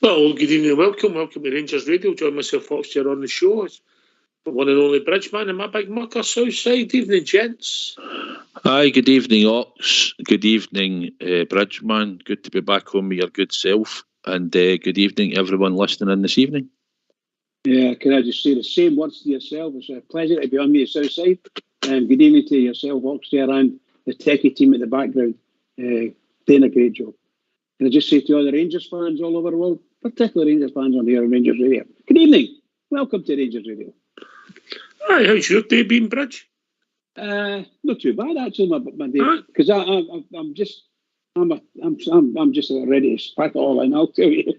Well, good evening, welcome to Rangers Radio. Join myself, Fox, here on the show. It's the one and only Bridgeman and my big mucker, Southside. Evening, gents. Hi, good evening, Ox. Good evening, Bridgeman. Good to be back home with your good self. And good evening, everyone listening in this evening. Yeah, can I just say the same words to yourself? It's a pleasure to be on with the Southside. And good evening to yourself, Ox, there, and the techie team at the background. Doing a great job. And I just say to all the Rangers fans all over the world, particularly Rangers fans on here on Rangers Radio, good evening. Welcome to Rangers Radio. Hi, how's your day been, Bridge? Not too bad actually, my day, because I'm just ready to pack it all in. I'll tell you,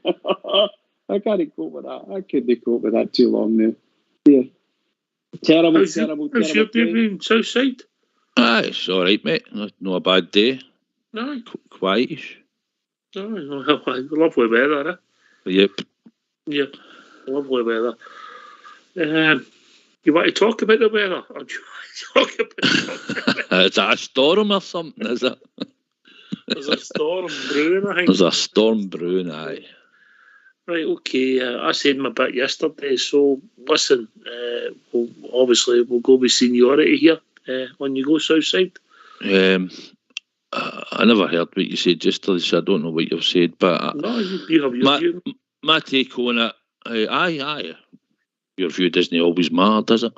I can't cope with that. I couldn't cope with that too long now. Yeah, terrible. How's your day been, Southside? It's all right, mate. Not a bad day. No, Quietish. Oh, lovely weather, eh? Yep. Yep, lovely weather. You want to talk about the weather? Or do you want to talk about Is that a storm or something, is it? There's a storm brewing, I think. There's a storm brewing, aye. Right, okay. I said my bit yesterday, so listen, we'll go with seniority here. On you go, Southside. I never heard what you said yesterday, so I don't know what you've said, but no, you have your view. My take on it, aye. Your view doesn't always matter, does it?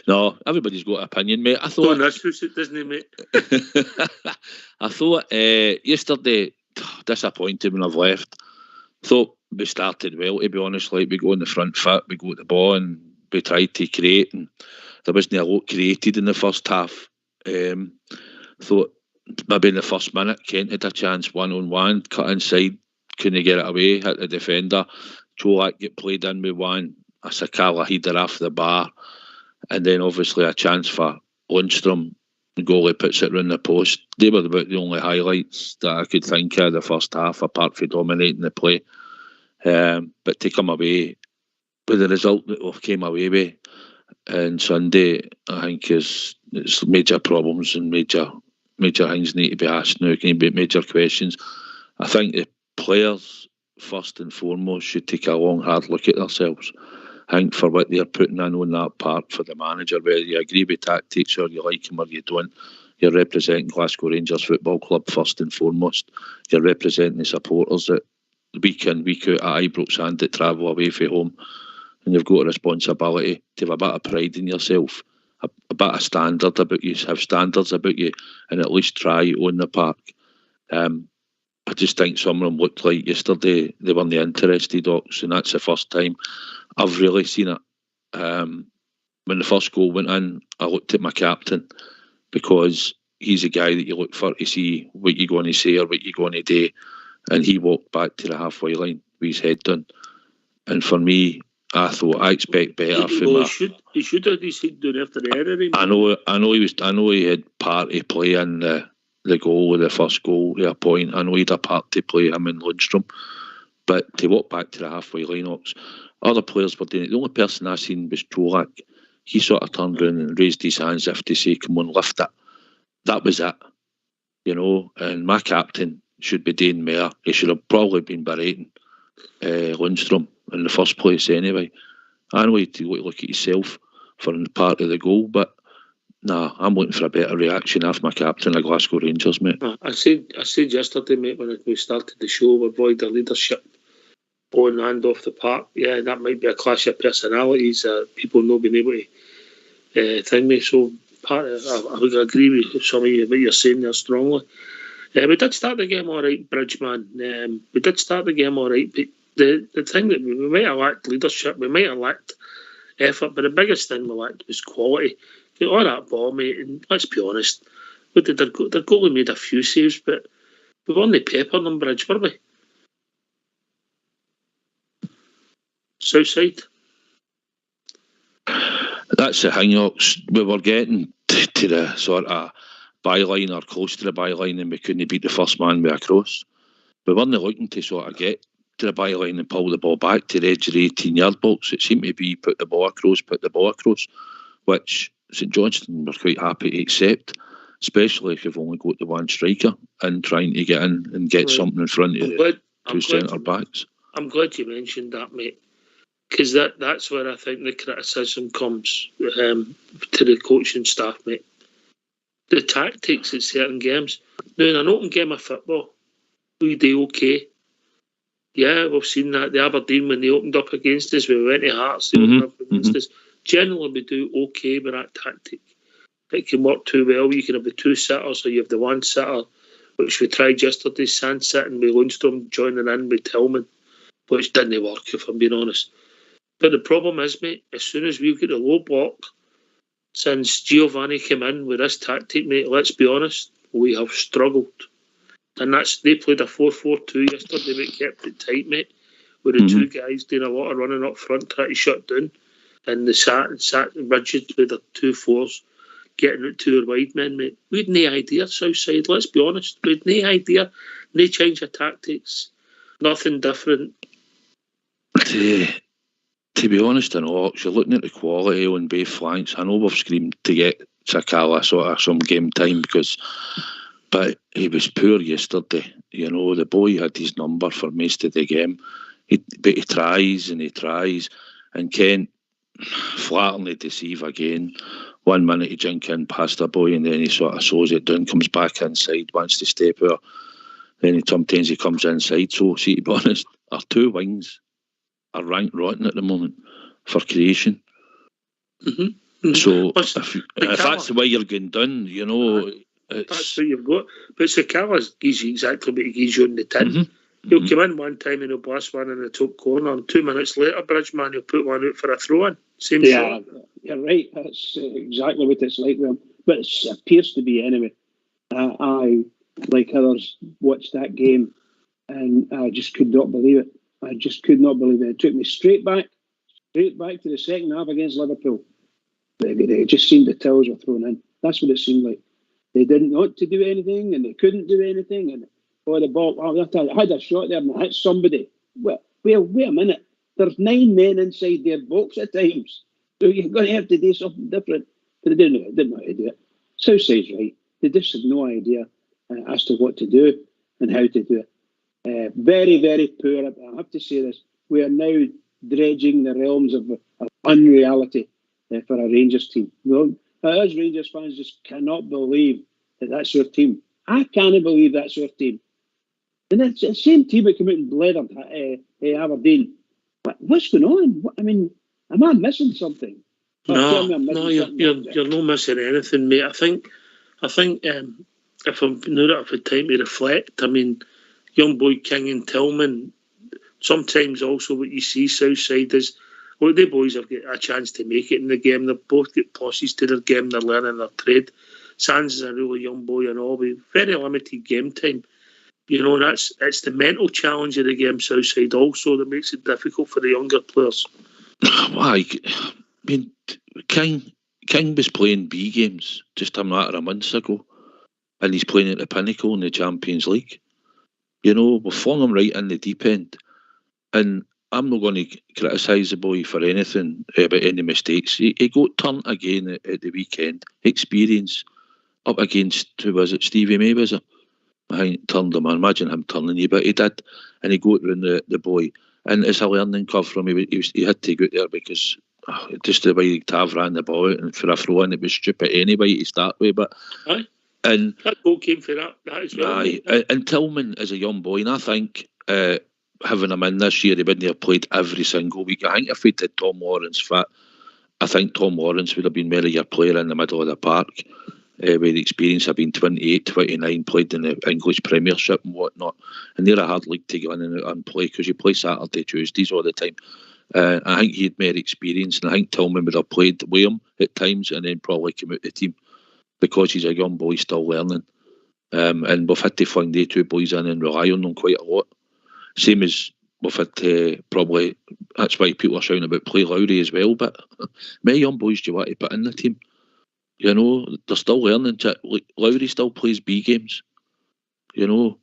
No, everybody's got an opinion, mate. I thought it doesn't, mate. I thought yesterday, disappointed when I've left. Thought we started well, to be honest. Like, we go in the front foot, we got the ball, and we tried to create, and there wasn't a lot created in the first half. Thought maybe in the first minute, Kent had a chance 1-on-1, cut inside, couldn't get it away, hit the defender. Cholak get played in with one, a Sakala header off the bar, and then obviously a chance for Lundstrom. The goalie puts it round the post. They were about the only highlights that I could think of the first half, apart from dominating the play. But to come away with the result that we came away with on Sunday, I think it's major problems and major things need to be asked now. Can be major questions. I think the players, first and foremost, should take a long, hard look at themselves. I think for what they're putting in on that part for the manager, whether you agree with tactics or you like him or you don't, you're representing Glasgow Rangers Football Club first and foremost. You're representing the supporters that week in, week out at Ibrox and that travel away from home. And you've got a responsibility to have a bit of pride in yourself, a bit of standard about you, have standards about you, and at least try on the park. I just think some of them looked like yesterday they weren't interested, Ox, and that's the first time I've really seen it. When the first goal went in, I looked at my captain, because he's a guy that you look for to see what you're going to say or what you're going to do, and he walked back to the halfway line with his head done. And for me, I thought I expect better from him. He should have his head done after the error. I know he had part to play in the goal, the first goal to a point. I know he had a part to play, him and Lundstrom. But to walk back to the halfway line, Ox, other players were doing it. The only person I seen was Cholak. He sort of turned around and raised his hands as if to say, come on, lift it. That was it. You know, and my captain should be doing more. He should have probably been berating Lundstrom in the first place anyway. I know you have to look at yourself for part of the goal, but nah, I'm looking for a better reaction after my captain of Glasgow Rangers, mate. I said yesterday, mate, when we started the show, we avoid the leadership on and off the park. Yeah, that might be a clash of personalities. People not being able to think me. So I would agree with some of you, what you're saying there strongly. We did start the game all right, Bridgeman. We did start the game all right, but the thing that we might have lacked leadership, we might have lacked effort, but the biggest thing we lacked was quality. Get all that ball, mate, and let's be honest, their goalie made a few saves, but we were on the pepper them, Bridge, were we? Southside. That's the thing, Ox. We were getting to the sort of byline or close to the byline, and we couldn't beat the first man with a cross. We weren't looking to sort of get to the byline and pull the ball back to the edge of the 18-yard box. It seemed to be put the ball across, which St Johnstone were quite happy to accept, especially if you've only got the one striker and trying to get in and get something in front of the two centre-backs. I'm glad you mentioned that, mate, because that's where I think the criticism comes to the coaching staff, mate. The tactics at certain games. Now, in an open game of football, we do okay. Yeah, we've seen that. The Aberdeen, when they opened up against us, we went to Hearts, they opened up against us. Generally, we do okay with that tactic. It can work too well. You can have the two sitters, or you have the one sitter, which we tried yesterday, Sand sitting with Lundstrom joining in with Tillman, which didn't work, if I'm being honest. But the problem is, mate, as soon as we've got the low block, since Giovanni came in with this tactic, mate, let's be honest, we have struggled. And they played a 4-4-2 yesterday, but kept it tight, mate, with the two guys doing a lot of running up front, trying to shut down. And they sat rigid with the 2-4s, getting it to our wide men, mate. We had no idea, Southside, let's be honest. We had no idea, no change of tactics, nothing different. To be honest, I know, you're looking at the quality on both flanks. I know we've screamed to get Sakala sort of some game time but he was poor yesterday. You know, the boy had his number for most of the game. But he tries, and Kent flatly deceive again. 1 minute he jink in past the boy, and then he sort of slows it down, comes back inside, wants to step out. Then sometimes he comes inside. So, see, to be honest, our two wings are ranked rotten at the moment for creation. So if that's the way you're going down, you know, that's what you've got. But Sakala gives you exactly what he gives you on the tin. He'll come in one time and he'll blast one in the top corner, and 2 minutes later, Bridgeman, he'll put one out for a throw-in. Same shot. You're right. That's exactly what it's like with him. But it appears to be anyway. I, like others, watched that game and I just could not believe it. It took me straight back to the second half against Liverpool. It just seemed the towels were thrown in. That's what it seemed like. They didn't want to do anything, and they couldn't do anything. And the ball, I had a shot there and I hit somebody. Well, wait a minute. There's 9 men inside their box at times, so you're going to have to do something different. But they didn't know how to do it. Southside's right. They just had no idea as to what to do and how to do it. Very, very poor. I have to say this. We are now dredging the realms of unreality for a Rangers team. Well, us Rangers fans just cannot believe that that's our team. I can't believe that's our team. And it's the same team that came out and bled Aberdeen. What's going on? I mean, am I missing something? No, you're not missing anything, mate. I think if I'm not at the time to reflect, I mean, young boy King and Tillman, sometimes also what you see Southside is, well, the boys have got a chance to make it in the game. They've both got posses to their game. They're learning their trade. Sands is a really young boy and all, with very limited game time. You know, it's the mental challenge of the game, Southside, also, that makes it difficult for the younger players. Why? I mean, King was playing B games just a matter of months ago, and he's playing at the pinnacle in the Champions League. You know, we've flung him right in the deep end, and I'm not going to criticise the boy for anything about any mistakes. He got turned again at the weekend. Experience up against, who was it? Stevie May, was it? I turned him. I imagine him turning you, but he did, and he got round the boy. And it's a learning curve from him. He had to go there because just the way Tav ran the ball out and for a throw in, it was stupid anyway to start with. But and that goal came for that as well. And Tillman is a young boy, and I think having him in this year, he wouldn't have played every single week. I think if we did Tom Lawrence fit, I think Tom Lawrence would have been more of your player in the middle of the park. With the experience of being 28, 29, played in the English Premiership and whatnot. And they're a hard league to get in and out and play because you play Saturday, Tuesdays all the time. I think he had more experience, and I think Tillman would have played with him at times and then probably come out the team because he's a young boy still learning. And we've had to fling the two boys in and rely on them quite a lot. Same as we've had to probably, that's why people are shouting about play Lowry as well, but many young boys do you want to put in the team? You know, they're still learning. Lowry still plays B games. You know,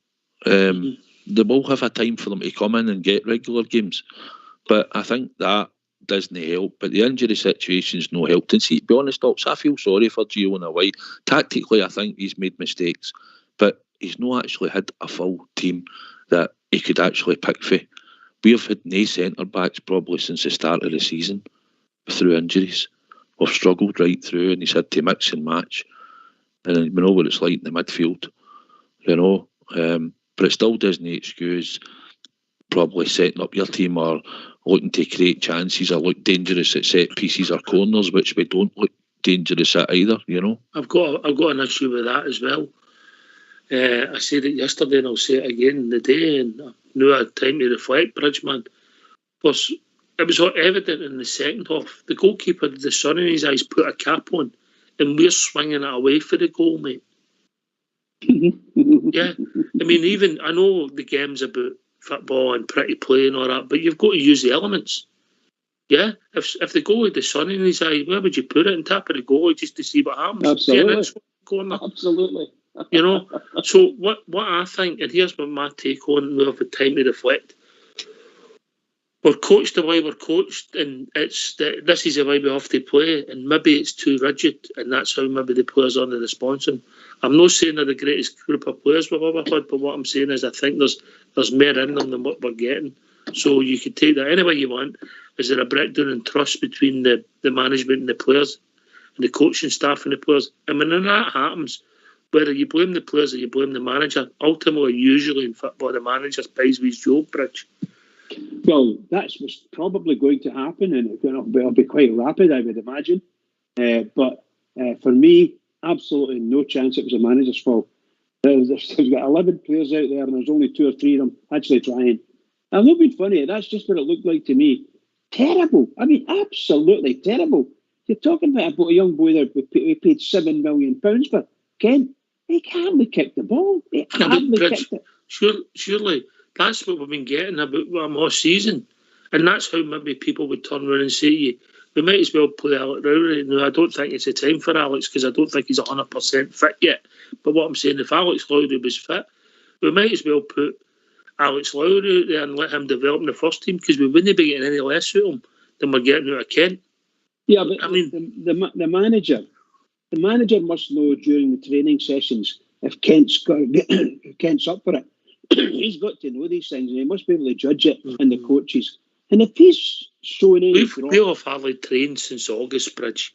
they will have a time for them to come in and get regular games. But I think that doesn't help. But the injury situation's no helped. And see, to be honest, I feel sorry for Gio in a way. Tactically, I think he's made mistakes. But he's not actually had a full team that he could actually pick for. We've had no centre-backs probably since the start of the season through injuries. We've struggled right through, and he's had to mix and match. And we know what it's like in the midfield, you know. But it still doesn't excuse probably setting up your team or looking to create chances or look dangerous at set pieces or corners, which we don't look dangerous at either, you know. I've got an issue with that as well. I said it yesterday and I'll say it again today, and I knew I had time to reflect, Bridgeman. Plus, it was evident in the second half. The goalkeeper had the sun in his eyes, put a cap on, and we're swinging it away for the goal, mate. Yeah, I mean, even I know the game's about football and pretty play and all that, but you've got to use the elements. Yeah, if the goal had the sun in his eye, where would you put it? And tap at the goal just to see what happens? Absolutely. You know. So what I think, and here's my take on. We have the time to reflect. We're coached the way we're coached, and this is the way we have to play, and maybe it's too rigid, and that's how maybe the players aren't responding. I'm not saying they're the greatest group of players we've ever had, but what I'm saying is I think there's more in them than what we're getting. So you could take that any way you want. Is there a breakdown in trust between the management and the players, and the coaching staff and the players? And when that happens, whether you blame the players or you blame the manager, ultimately, usually in football, the manager pays with his job, Bridge. Well, that's what's probably going to happen, and it'll be quite rapid, I would imagine. But for me, absolutely no chance it was the manager's fault. There's got 11 players out there, and there's only 2 or 3 of them actually trying. I'm not being funny. That's just what it looked like to me. Terrible. I mean, absolutely terrible. You're talking about a young boy that we paid £7 million for. Ken, he hardly kicked the ball. He hardly kicked it. Surely. That's what we've been getting about all season. And that's how maybe people would turn around and say to you, we might as well play Alex Lowry. No, I don't think it's the time for Alex because I don't think he's 100% fit yet. But what I'm saying, if Alex Lowry was fit, we might as well put Alex Lowry out there and let him develop in the first team because we wouldn't be getting any less out of him than we're getting out of Kent. Yeah, but I mean, the manager must know during the training sessions if Kent's up for it. He's got to know these things and he must be able to judge it in the coaches. And if he's showing any we'll have hardly trained since August, Bridge.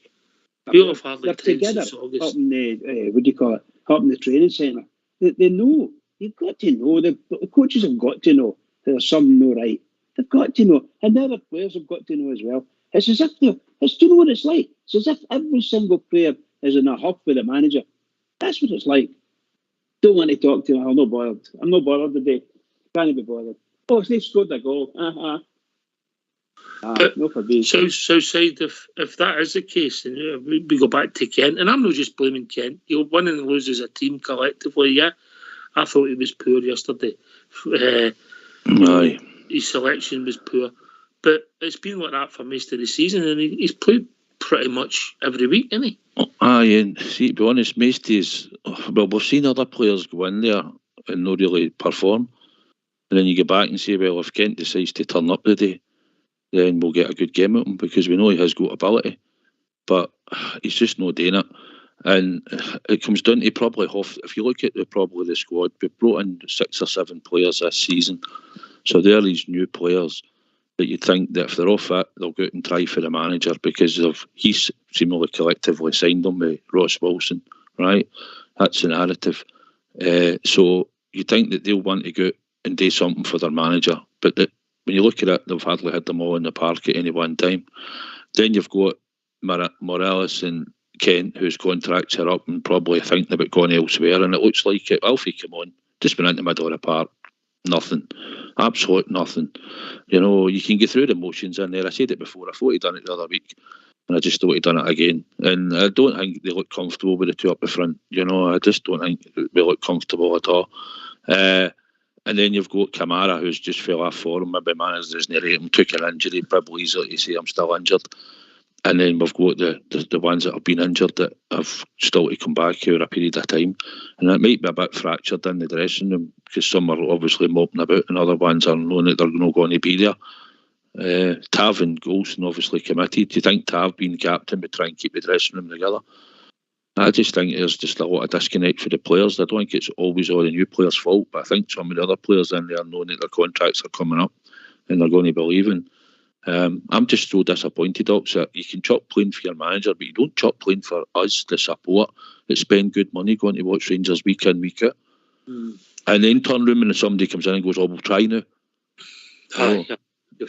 We'll have hardly trained since August. Up in the, what do you call it? Up in the training centre. They know. You've got to know. The coaches have got to know that there's something no right. They've got to know. And the other players have got to know as well. It's as if do you know what it's like? It's as if every single player is in a huff with the manager. That's what it's like. Don't want to talk to him. I'm not bothered. I'm not bothered today. Can't be bothered. Oh, they scored a goal. No for me. So side, if that is the case, and we go back to Kent, and I'm not just blaming Kent. He'll win and lose as a team collectively. Yeah, I thought he was poor yesterday. His selection was poor, but it's been like that for most of the season, and he's played pretty much every week, isn't he? And see, to be honest, most days, we've seen other players go in there and not really perform, and then you get back and say, well, if Kent decides to turn up today, then we'll get a good game at him because we know he has got ability, but he's just not doing it. And it comes down to probably if you look at the squad, we've brought in 6 or 7 players this season, so they're these new players that you think that if they're all fit, they'll go out and try for the manager because he's seemingly collectively signed them with Ross Wilson, right? That's the narrative. So you think that they'll want to go out and do something for their manager, but when you look at it, they've hardly had them all in the park at any one time. Then you've got Morales and Kent, whose contracts are up and probably thinking about going elsewhere, and it looks like Alfie come on, just been in the middle of the park, Nothing. Absolute nothing. You know, you can get through the motions in there. I said it before. I thought he'd done it the other week, and I just thought he'd done it again. And I don't think they look comfortable with the two up the front. You know, I just don't think they look comfortable at all. And then you've got Kamara, who's just fell off form. Maybe managed his narrating, took an injury, probably easily to say I'm still injured. And then we've got the ones that have been injured that have still to come back over a period of time. And it might be a bit fractured in the dressing room because some are obviously moping about and other ones are knowing that they're not going to be there. Tav and Golson obviously committed. Do you think Tav being captain would try and keep the dressing room together? I just think there's just a lot of disconnect for the players. I don't think it's always all the new players' fault, but I think some of the other players in there knowing that their contracts are coming up and they're going to be leaving. I'm just so disappointed, Doc, that you can chop playing for your manager, but you don't chop playing for us, the support, that spend good money going to watch Rangers week in, week out. And then turn room and somebody comes in and goes, oh, we'll try now.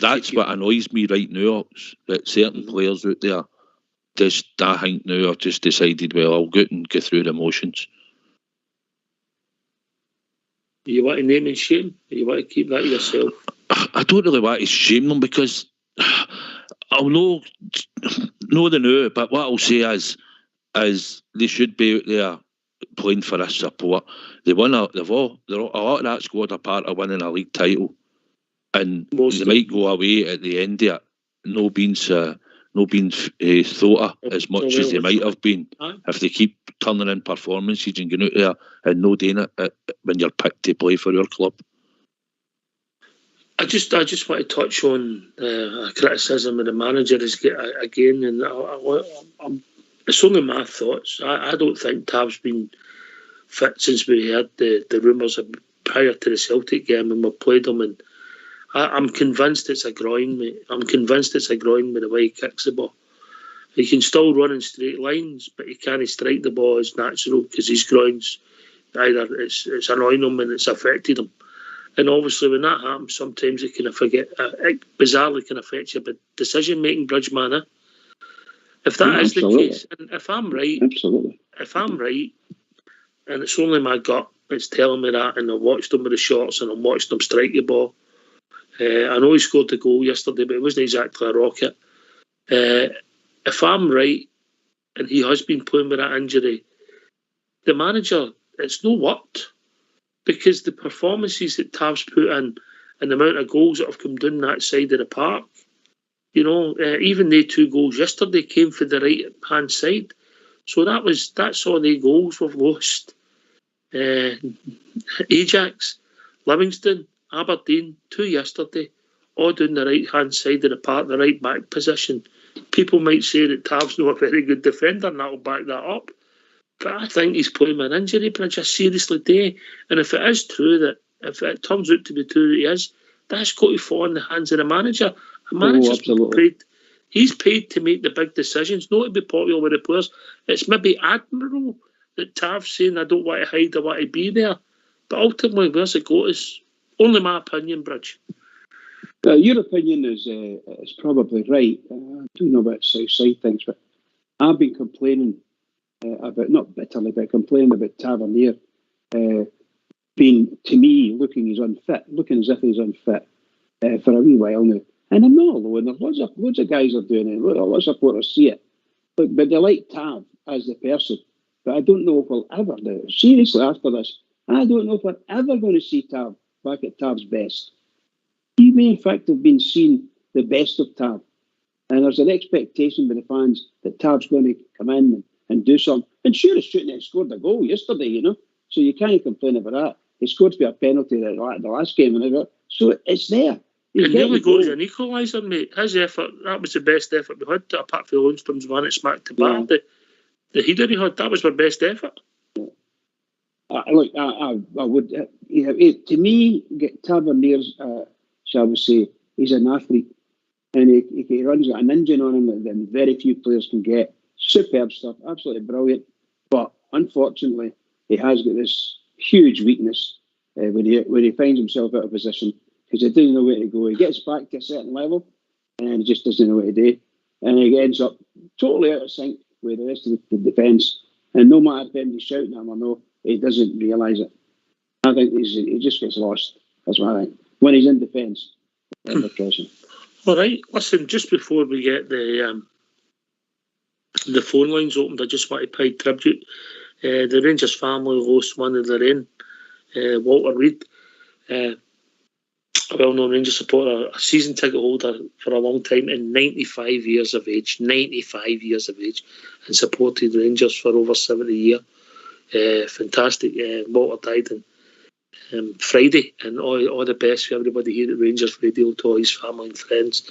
That's what annoys me right now, Ox, that certain players out there, I think now have just decided, well, I'll go and get through the motions. You want to name and shame? Or you want to keep that yourself? I don't really want to shame them because I'll know the now, but what I'll say is they should be out there playing for this support. A lot of that squad are part of winning a league title, and they might go away at the end of it, no being thought of as much as they might have been if they keep turning in performances and going out there and no doing it when you're picked to play for your club. I just want to touch on criticism of the manager again, and it's only my thoughts. I don't think Tav's been fit since we heard the rumours prior to the Celtic game and we played him, and I'm convinced it's a groin, mate. I'm convinced it's a groin with the way he kicks the ball. He can still run in straight lines, but he can't strike the ball as natural because his groins, either it's annoying him and it's affected him. And obviously when that happens, sometimes it can it bizarrely can affect your decision-making, Bridgeman. If that is the case, and if I'm right, and it's only my gut that's telling me that, and I watched him with the shots and I watched him strike the ball. I know he scored the goal yesterday, but it wasn't exactly a rocket. If I'm right, and he has been playing with that injury, the manager, it's no worked. Because the performances that Tav's put in and the amount of goals that have come down that side of the park, you know, even the 2 goals yesterday came for the right-hand side. So that's all the goals we've lost. Ajax, Livingston, Aberdeen, 2 yesterday, all down the right-hand side of the park, the right-back position. People might say that Tav's not a very good defender, and that'll back that up. But I think he's playing with an injury, Bridge. I seriously do. And if it is true that, if it turns out to be true that he is, that's got to fall in the hands of the manager. The manager's paid. He's paid to make the big decisions, not to be popular with the players. It's maybe admirable that Tav's saying, I don't want to hide, I want to be there. But ultimately, where's it got us? Only my opinion, Bridge. Your opinion is probably right. I don't know about South Side things, but I've been complaining about, not bitterly, but complaining about Tavernier being, to me, looking as if he's unfit for a wee while now. And I'm not alone. There's loads of guys are doing it. Lots of supporters see it. But they like Tav as the person. But I don't know if we'll ever do it. Seriously, after this, I don't know if we're ever going to see Tav back at Tav's best. He may, in fact, have been seen the best of Tav. And there's an expectation by the fans that Tav's going to come in and do something. And sure, he scored a goal yesterday, you know. So you can't complain about that. He scored for a penalty at the last game. So it's there. It nearly goes an equaliser, mate. His effort, that was the best effort we had, apart from Lundstrom's one at smacked the bar. The header he had, that was our best effort. Look, I would, to me, Tavernier's, shall we say, he's an athlete. And he runs an engine on him that very few players can get. Superb stuff, absolutely brilliant. But unfortunately, he has got this huge weakness when he finds himself out of position, because he doesn't know where to go. He gets back to a certain level and he just doesn't know what to do. And he ends up totally out of sync with the rest of the defence. And no matter if anybody's shouting at him or no, he doesn't realise it. I think he just gets lost. That's what I think. When he's in defence, ever present. All right, listen, just before we get the phone lines opened, I just want to pay tribute. The Rangers family lost one of their own, Walter Reid, a well-known Rangers supporter, a season ticket holder for a long time, and 95 years of age, and supported Rangers for over 70 years. Fantastic. Walter died on Friday, and all the best for everybody here at Rangers Radio, to all his family and friends,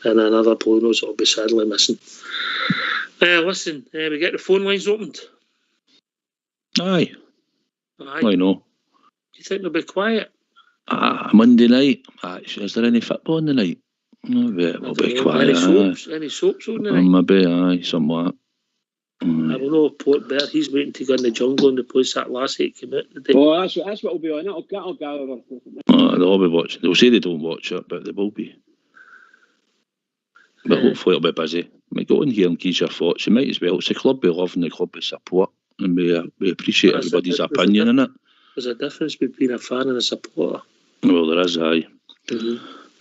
and another Polonos that will be sadly missing. Listen, we get the phone lines opened. Aye. I know. Do you think they'll be quiet? Monday night. Is there any football in the night? We'll be quiet. Any soaps on the night? Maybe, aye, something like that. I don't know, Port Bear, he's waiting to go in the jungle and the place that last night came out today. Oh, that's what will be on. I'll gather. They'll be watching. They'll say they don't watch it, but they will be. But hopefully it'll be busy. We go in here and give your thoughts. You might as well. It's a club we love and the club we support, and we appreciate everybody's opinion in it. There's a difference between a fan and a supporter. Well, there is, aye. Mm-hmm.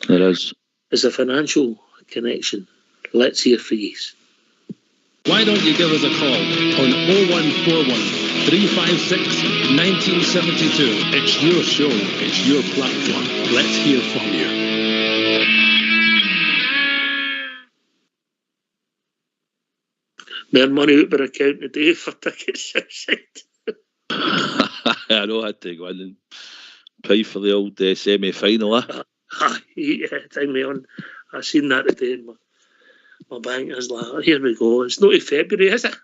There is. There's a financial connection. Let's hear for you. Why don't you give us a call on 0141 356 1972. It's your show, it's your platform. Let's hear from you. More money out their account today for tickets outside. I know I had to go in and pay for the old semi-final. Time me on. I seen that today in my bank. I was like, here we go. It's not in February, is it?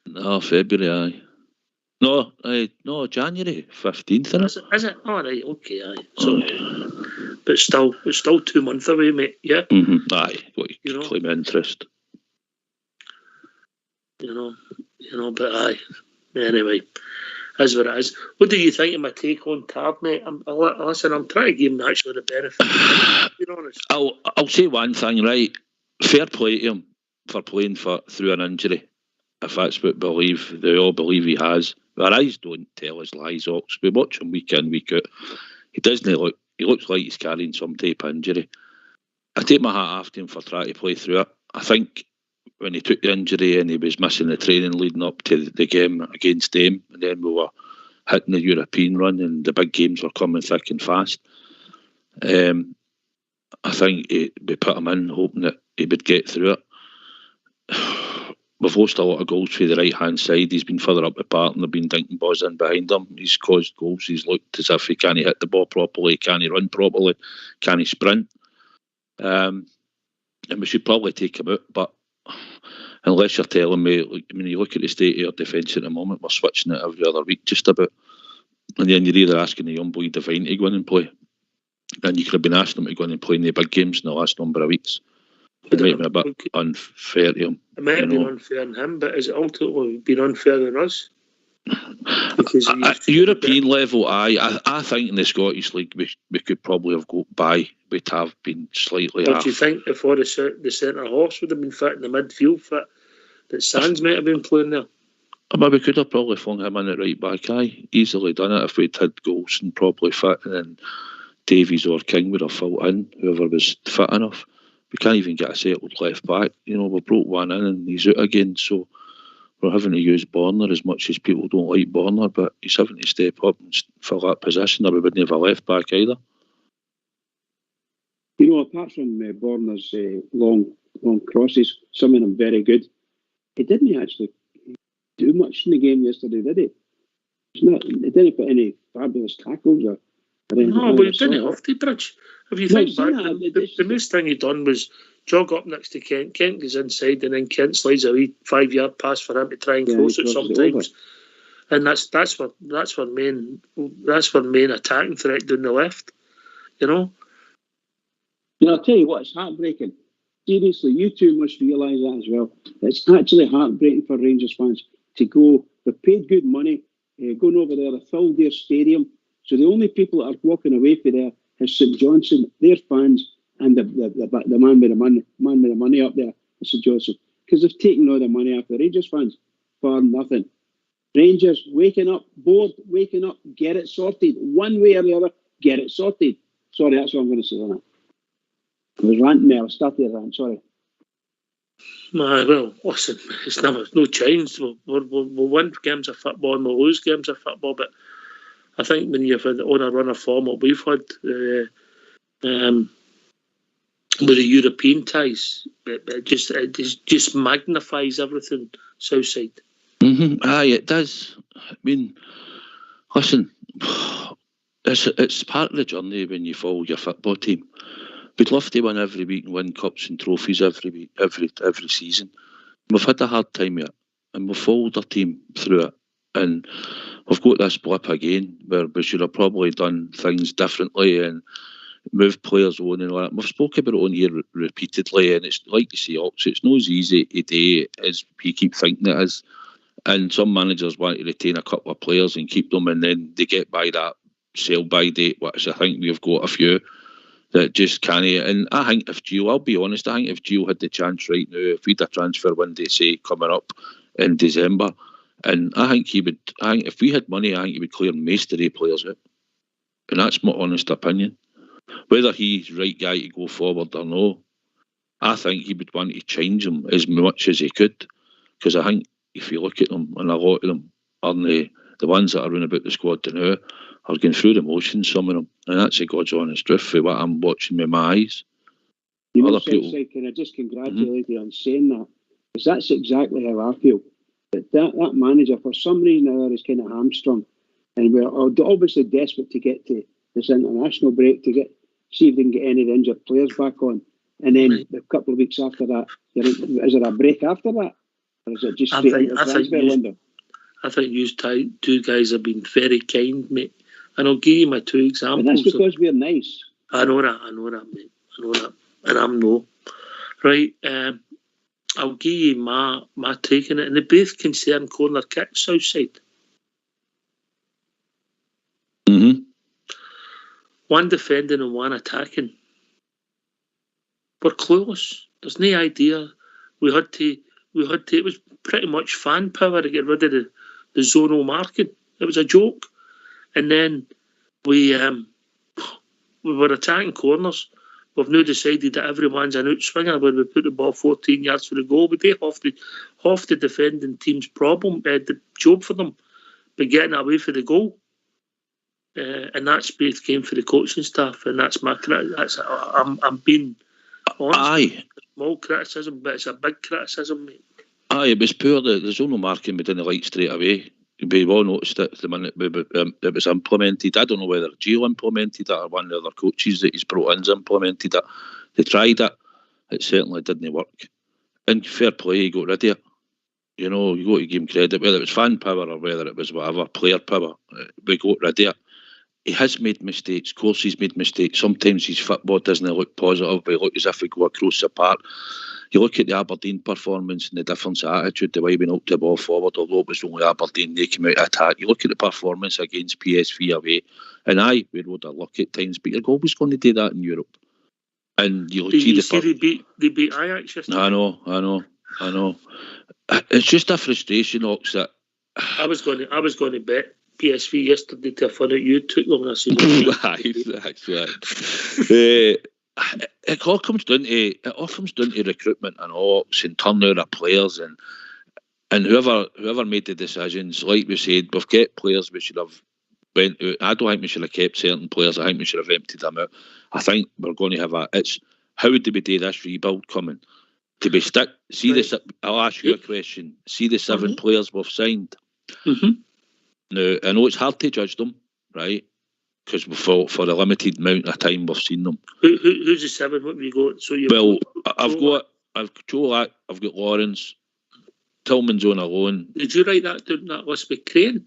No, February, aye. No, January 15th, isn't it? Is it? Oh, right, okay, aye. So, but still 2 months away, mate, yeah? Mm-hmm. Aye, what you claim interest. You know, but aye. Anyway, as what it is. What do you think of my take on Tavernier? Listen, I'm trying to give him actually the benefit, to be honest. I'll say one thing, right? Fair play to him for playing through an injury. If that's what they all believe he has. Our eyes don't tell us lies, Ox. We watch him week in, week out. He looks like he's carrying some type of injury. I take my hat off to him for trying to play through it. I think when he took the injury and he was missing the training leading up to the game against them, and then we were hitting the European run and the big games were coming thick and fast. I think we put him in hoping that he would get through it. We've lost a lot of goals through the right-hand side. He's been further up the park and they've been dinking balls in behind him. He's caused goals. He's looked as if he can't hit the ball properly, can't run properly, can't sprint. And we should probably take him out, but unless you're telling me, when you look at the state of our defence at the moment, we're switching it every other week just about. And then you're either asking the young boy Divine to go in and play, and you could have been asking him to go in and play in the big games in the last number of weeks. It might be a bit unfair to him. It might have been unfair on him, but has it ultimately been unfair on us? At European level, I think in the Scottish League we could probably have got by. We'd have been slightly off. Do you think if all the centre halves would have been fit in the midfield fit, that Sands might have been playing there? We could have probably flung him in at right back. Easily done it if we'd had goals and probably fit, and then Davies or King would have filled in, whoever was fit enough. We can't even get a settled left back. We broke one in and he's out again, so we're having to use Borner as much as people don't like Borner, but he's having to step up and fill that position, or we wouldn't have a left back either. Apart from Borner's long crosses, some of them very good, he didn't actually do much in the game yesterday, did he? He didn't put any fabulous tackles or anything. No, but he didn't have to, Bridge. If you think back, the most thing he done was jog up next to Kent. Kent goes inside, and then Kent slides a wee 5-yard pass for him to try and close it sometimes. And that's our main attacking threat down the left. I'll tell you what, it's heartbreaking. Seriously, you two must realise that as well. It's actually heartbreaking for Rangers fans to go. They've paid good money, going over there, they filled their stadium. So the only people that are walking away from there is St Johnstone, their fans, and the man with the money up there, St Johnstone, because they've taken all the money off the Rangers fans for nothing. Rangers waking up, bored, waking up, get it sorted. One way or the other, get it sorted. Sorry, that's what I'm going to say on it. I was ranting there. I started the rant, sorry. Well, listen, it's no change. We'll win games of football and we'll lose games of football, but I think when you've had on a run of form what we've had with the European ties, it just magnifies everything Southside. Aye, it does. I mean, listen, it's part of the journey when you follow your football team. We'd love to win every week and win cups and trophies every week, every season. We've had a hard time yet, and we've followed our team through it. And we've got this blip again where we should have probably done things differently and moved players on and all that. We've spoken about it on here repeatedly, and it's like you say, Ox, it's not as easy today as we keep thinking it is. And some managers want to retain a couple of players and keep them, and then they get by that sell-by date, which I think we've got a few that just can't. And I think if Gio, I'll be honest, I think if Gio had the chance right now, if we'd a transfer window, say, coming up in December, and I think if we had money, I think he would clear most of the players out. And that's my honest opinion. Whether he's the right guy to go forward or no, I think he would want to change them as much as he could. Because I think if you look at them, and a lot of them are the ones that are running about the squad now, are going through the motions, some of them. And that's a God's honest truth for what I'm watching with my eyes. You know, can I just congratulate you on saying that? Because that's exactly how I feel. That manager, for some reason or other, is kind of hamstrung. And we're obviously desperate to get to this international break to see if they can get any of the injured players back on. And then a couple of weeks after that, is there a break after that? Or is it just straight into the transfer window? I think you two guys have been very kind, mate. And I'll give you my two examples. But that's because we're nice. I know that, mate. I know that. And I'm no. Right, I'll give you my take on it. And they both concern corner kicks Southside. Mm-hmm. One defending and one attacking. We're clueless. There's no idea. We had to. It was pretty much fan power to get rid of the zonal marking. It was a joke. And then we were attacking corners. We've now decided that everyone's an outswinger when we put the ball 14 yards for the goal. We take half the defending team's problem, the job for them, by getting away for the goal. And that's both came for the coaching staff, and that's my I'm being honest. Aye. Small criticism, but it's a big criticism, mate. Aye, it was poor. The zonal marking we didn't like straight away. We all noticed it the minute it was implemented. I don't know whether Gio implemented it or one of the other coaches that he's brought in's implemented it. They tried it. It certainly didn't work. And fair play, he got rid of it. You know, you got to give him credit, whether it was fan power or whether it was whatever, player power. We got rid of it. He has made mistakes. Of course, he's made mistakes. Sometimes his football doesn't look positive. But he look as if he go across the park. You look at the Aberdeen performance and the difference of attitude, the way we knocked the ball forward, although it was only Aberdeen, they came out to attack. You look at the performance against PSV away, and we rode a luck at times, but you're always going to do that in Europe. And you'll see they beat Ajax yesterday. I know. It's just a frustration, Ox, that I was going to bet PSV yesterday to find out you took them. I said, that's right. It all comes down to recruitment and Ox and turnout of players and whoever made the decisions. Like we said, we've kept players we should have went out. I don't think we should have kept certain players. I think we should have emptied them out. I think we're going to have how do we do this rebuild coming? To be stuck. See right. I'll ask you a question. See the 7 players we've signed. Mm-hmm. Now I know it's hard to judge them, right? Because for a limited amount of time we've seen them. Who's the 7? What have you got? So I've got Lawrence. Tillman's on a loan. Did you write that down that list with Crane?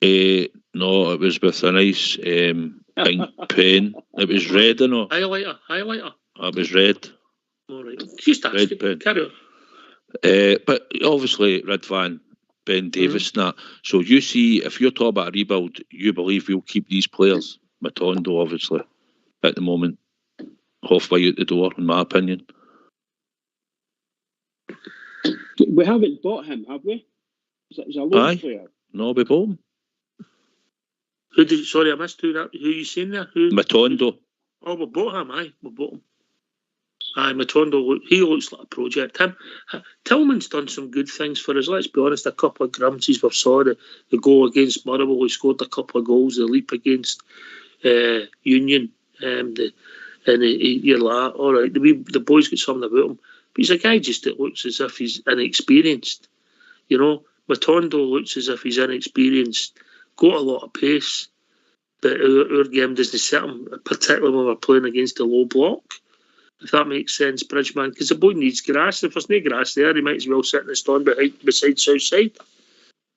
No, it was with a nice pink pen. It was red, I know. Highlighter. It was red. All right. Just red pen. Carry on. But obviously, Ridvan, Ben Davis, and that. So you see, if you're talking about a rebuild, you believe we'll keep these players. Matondo, obviously, at the moment, halfway out the door, in my opinion. We haven't bought him, have we? Is a loan player? No, we bought him. Sorry, I missed who you saying there? Who? Matondo. Oh, we bought him, aye. We bought him. Aye, Matondo, he looks like a project. Tillman's done some good things for us, let's be honest. A couple of grimsies we saw. The goal against Motherwell, he scored a couple of goals. The leap against Union. You're like, all right, the boy's got something about him. But he's a guy just that looks as if he's inexperienced. You know, Matondo looks as if he's inexperienced, got a lot of pace, but our game doesn't set him, particularly when we're playing against a low block. If that makes sense, Bridgeman, because the boy needs grass. If there's no grass there, he might as well sit in the stand beside Southside.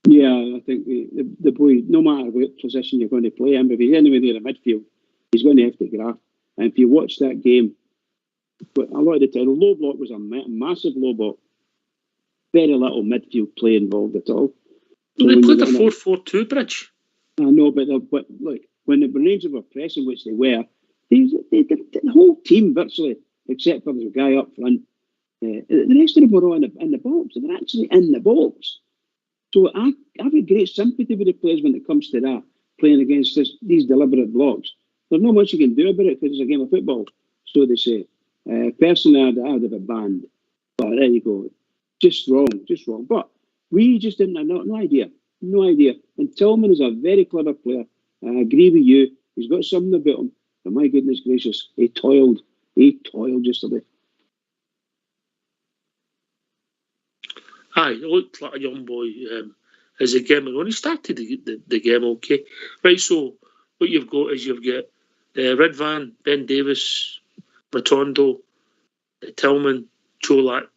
Yeah, I think the boy, no matter what position you're going to play him, if he's anywhere near the midfield, he's going to have to graft. And if you watch that game, but a lot of the time, the low block was a massive low block. Very little midfield play involved at all. So they played a 4-4-2, Bridge. I know, but look, when the Rangers were pressing, which they were, the whole team virtually, except for the guy up front, the rest of them were all in the box. They were actually in the box. So I have a great sympathy with the players when it comes to that, playing against these deliberate blocks. There's not much you can do about it because it's a game of football, so they say. Personally, I'd have a banned. But there you go. Just wrong. But we just didn't have no idea. And Tillman is a very clever player. I agree with you. He's got something about him. And my goodness gracious, he toiled yesterday. Aye, he looked like a young boy as the game went on. He started the game okay. Right, so what you've got is Ridvan, Ben Davis, Matondo, Tillman, Cholak,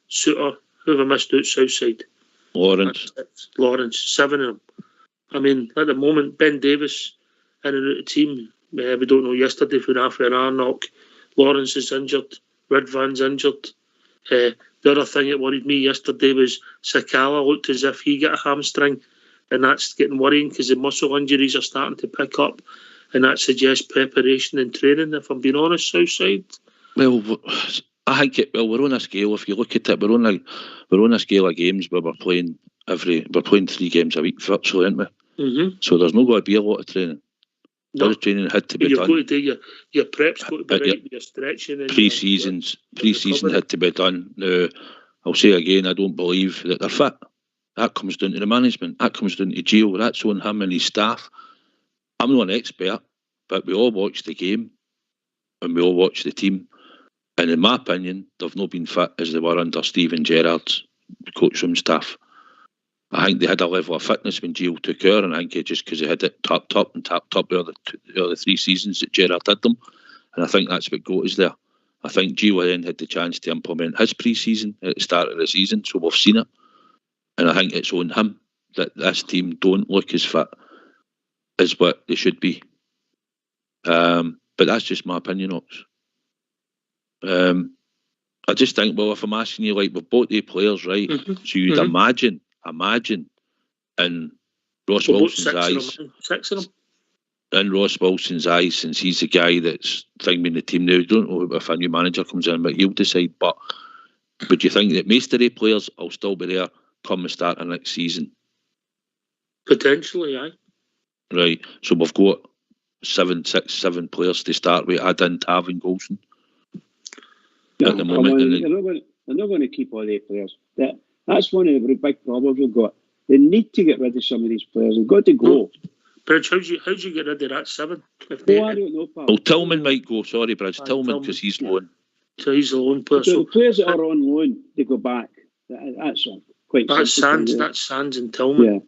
Suter. Who have I missed out Southside? Lawrence, 7 of them. I mean, at the moment, Ben Davis in and out of the team. We don't know yesterday for an hour knock. Lawrence is injured. Ridvan's injured. The other thing that worried me yesterday was Sakala looked as if he got a hamstring, and that's getting worrying because the muscle injuries are starting to pick up, and that suggests preparation and training, if I'm being honest, Southside. Well, I think we're on a scale. If you look at it, we're on a scale of games where we're playing 3 games a week virtually, aren't we? Mm-hmm. So there's not going to be a lot of training. No. There's training had to be You've done. got to do your prep's got to be right. Your stretching and pre-season had to be done. Now, I'll say again, I don't believe that they're fit. That comes down to the management. That comes down to Gio. That's on him and his staff. I'm not an expert, but we all watch the game and we all watch the team. And in my opinion, they've not been fit as they were under Steven Gerrard's coachroom staff. I think they had a level of fitness when Gio took over, and I think just because they had it tapped up the other 3 seasons that Gerrard did them. And I think that's what got us there. I think Gio then had the chance to implement his pre-season at the start of the season, so we've seen it. And I think it's on him that this team don't look as fit as what they should be. But that's just my opinion, Ox. I just think, well, if I'm asking you, like, we've bought the players, right? Mm-hmm. So you'd imagine in Ross Wilson's eyes, 6 of them. In Ross Wilson's eyes, since he's the guy that's thinking the team now, don't know if a new manager comes in, but he'll decide. But would you think that most of the players will still be there come the start of next season? Potentially, aye. Right, so we've got 7 players to start with. Add in Tav and Golson. No, at the moment, they're not going to keep all 8 players. That's one of the big problems we've got. They need to get rid of some of these players. They've got to go. Bridge, how do you get rid of that 7? I don't know, pal. Well, Tillman might go. Sorry, Bridge. Tillman, because he's loan. So he's a loan player. So the players that are on loan, they go back. That's quite. That's Sands. That's Sands and Tillman.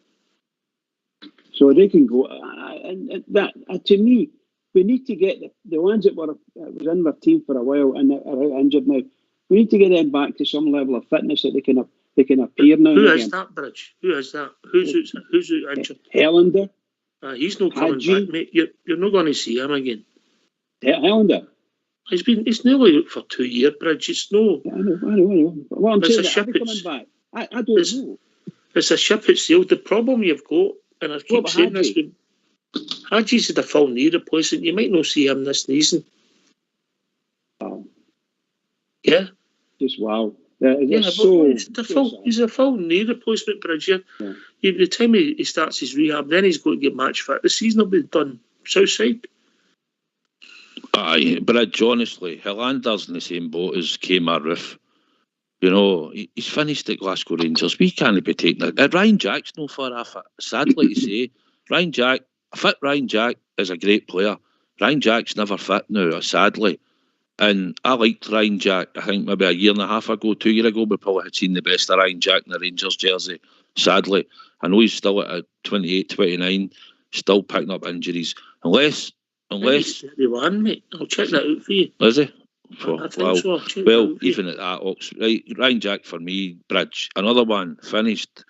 Yeah. So they can go. And that to me, we need to get the ones that was in their team for a while and are injured now. We need to get them back to some level of fitness that they can appear now. Who is that, Bridge? Who is that? Who's injured? Helander. He's not coming back, mate. You're not going to see him again. Helander. He's nearly out for 2 years, Bridge. It's no. I know. Well, I'm saying coming back. I don't know. It's a ship at sailed. The problem you've got, and I keep saying this, when Hadji's had a full knee replacement, you might not see him this season. Wow. Yeah. Just wow. He's a full knee replacement, Bridge. Yeah. By the time he starts his rehab, then he's going to get match fit. The season will be done. Southside. Aye, Bridge, honestly, Hillander's in the same boat as Kmart Roof. You know, he's finished at Glasgow Rangers. We can't be taking it. Ryan Jack's no far off it. Sadly to say, Ryan Jack is a great player. Ryan Jack's never fit now, sadly. And I liked Ryan Jack. I think maybe a year and a half ago, 2 years ago, we probably had seen the best of Ryan Jack in the Rangers jersey. Sadly. I know he's still at 28, 29, still picking up injuries. Unless... He's 31, mate. I'll check that out for you. Is he? I think so. Well, even at that, right, Ryan Jack for me, Bridge. Another one, finished.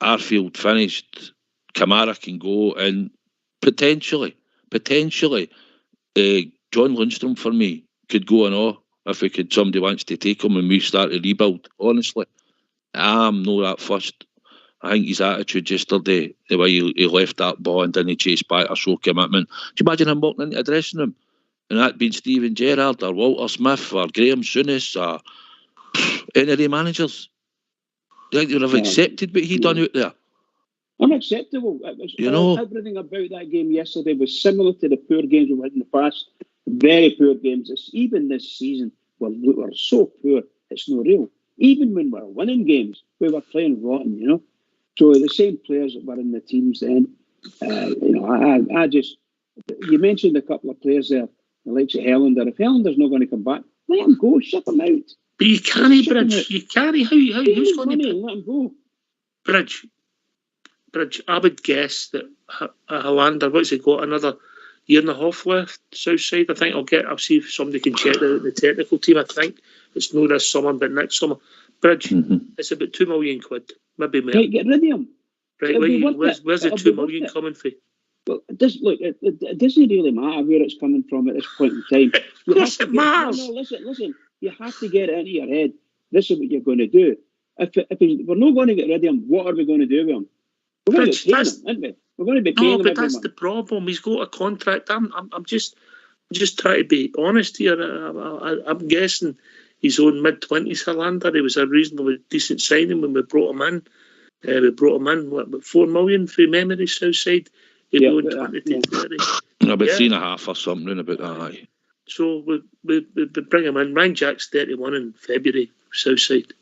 Arfield finished. Kamara can go, and potentially, John Lundstrom for me could go and all if somebody wants to take him and we start to rebuild. Honestly, I'm not that fussed. I think his attitude yesterday, the way he left that ball and didn't chase back or show commitment. Do you imagine him walking into a dressing room and that being Steven Gerrard or Walter Smith or Graham Souness or any of the managers? Do you think they would have accepted what he done out there? Unacceptable. Everything about that game yesterday was similar to the poor games we've had in the past. Very poor games. Even this season, we're so poor, it's no real. Even when we're winning games, we were playing rotten, you know. So the same players that were in the teams then, you mentioned a couple of players there, the likes of Helander. If Helander's not going to come back, let him go, shut him out. But you can't, Bridge. You can't. Who's going to let him go? Bridge, I would guess that Helander, what's he got, another year and a half left, Southside. I think I'll see if somebody can check that out in the technical team. I think it's not this summer, but next summer. Bridge, it's about £2 million, maybe more. Right, get rid of him. Right, where's the £2 million coming from? Well, it doesn't really matter where it's coming from at this point in time. Of course it matters. No, listen. You have to get it into your head. This is what you're going to do. If we're not going to get rid of him, what are we going to do with him? We're going to be paying him, aren't we? We're going to be paying him. No, but that's the problem. He's got a contract. I'm just trying to be honest here. I'm guessing he's on mid-20s, Helander. He was a reasonably decent signing when we brought him in. We brought him in, what, about $4 million for memory, Southside? He'll be on 20 to 30. About 3.5 or something about that, aye. So we bring him in. Ryan Jack's 31 in February, Southside.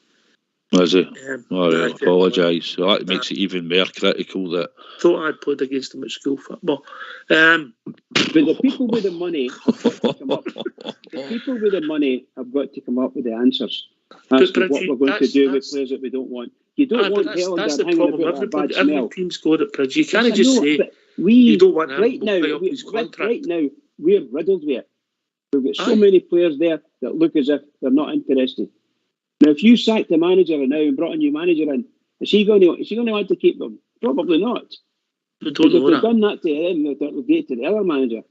Is he? I apologise. So that makes it even more critical that... Thought I'd played against him at school football. But the people with the money have got to come up. The people with the money have got to come up with the answers as to what we're going to do with players that we don't want. You don't want Helander hanging about a bad smell. Every team's got it, Bridge. You can't just say you don't want him to play up his contract. Right now, we're riddled with it. We've got so many players there that look as if they're not interested. Now, if you sacked the manager now and brought a new manager in, is he going to want to keep them? Probably not. Because if they've done that to him, they'll do it to the other manager.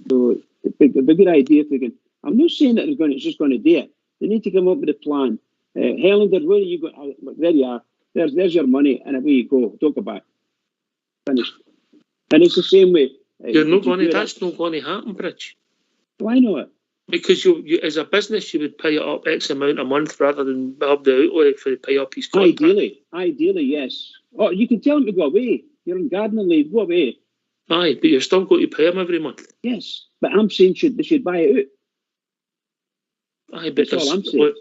So the bigger idea thinking, I'm not saying that it's just going to do it. They need to come up with a plan. Helander, where are you going? Look, there you are. There's your money, and away you go. Don't go back. Finished. And it's the same way. That's not going to happen, Bridge. Why not? Because you, as a business, you would pay it up X amount a month rather than have the outlay for pay up his contract. Ideally, yes. Oh, you can tell him to go away. You're on gardening leave. Go away. Aye, but you're still going to pay him every month. Yes, but I'm saying they should buy it out. Aye, but that's all I'm saying.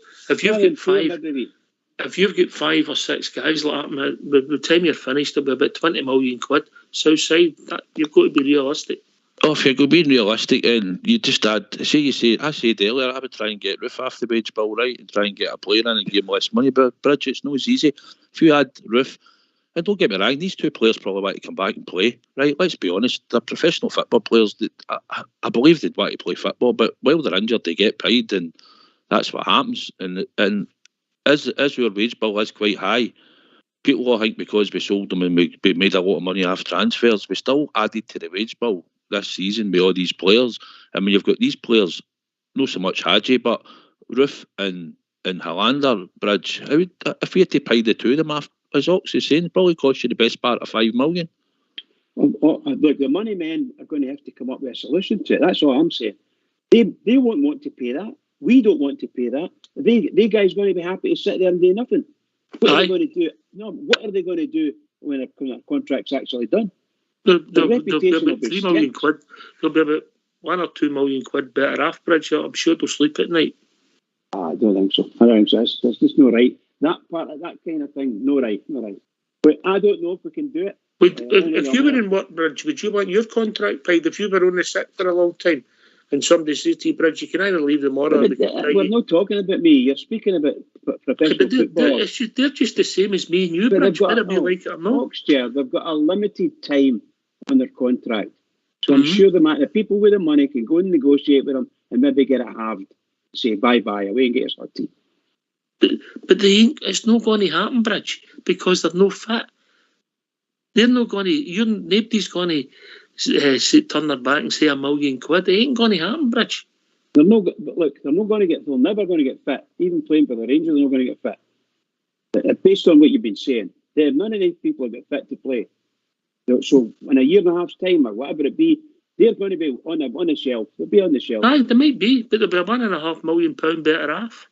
If you've got 5 or 6 guys like that, by the time you're finished, it'll be about £20 million. Southside, you've got to be realistic. Oh, if you're being realistic, and you just add, I said earlier, I would try and get Roof off the wage bill, right, and try and get a player in and give him less money. But Bridge, it's not as easy. If you add Roof, and don't get me wrong, these two players probably want to come back and play, right? Let's be honest, they're professional football players. That I believe they'd want to play football, but while they're injured, they get paid, and that's what happens. And as our wage bill is quite high, people all think because we sold them and we made a lot of money off transfers, we still added to the wage bill this season with all these players. I mean, you've got these players, not so much Hadji, but Roof and Helander, Bridge. If we had to pay the two of them off, as Ox is saying, it probably cost you the best part of $5 million. Look, the money men are going to have to come up with a solution to it. That's all I'm saying. They won't want to pay that. We don't want to pay that. They guys going to be happy to sit there and do nothing. What are they going to do? No, what are they going to do when a contract's actually done? There'll be about 3 million quid. There'll be about 1 or 2 million quid better off, Bridge. I'm sure they'll sleep at night. I don't think so. That's just no right. That part of that kind of thing, no right. But I don't know if we can do it. If you were in work, Bridge, would you want your contract paid if you were on the sick for a long time and somebody says to you, Bridge, you can either leave them or we're not talking about me. You're speaking about professional football. They're just the same as me and you, Bridge, whether we like it or not. They've got a limited time on their contract. So I'm sure the people with the money can go and negotiate with them and maybe get it halved. Say bye-bye, away and get your team. But it's not going to happen, Bridge, because they're no fit. They're not going to. Nobody's going to turn their back and say £1 million. It ain't going to happen, Bridge. They're not going to get. They're never going to get fit. Even playing for the Rangers, they're not going to get fit. Based on what you've been saying, none of these people are fit to play. So in a year and a half's time or whatever it be, they're going to be on the shelf. They'll be on the shelf. Aye, they might be, but they'll be £1.5 million better off.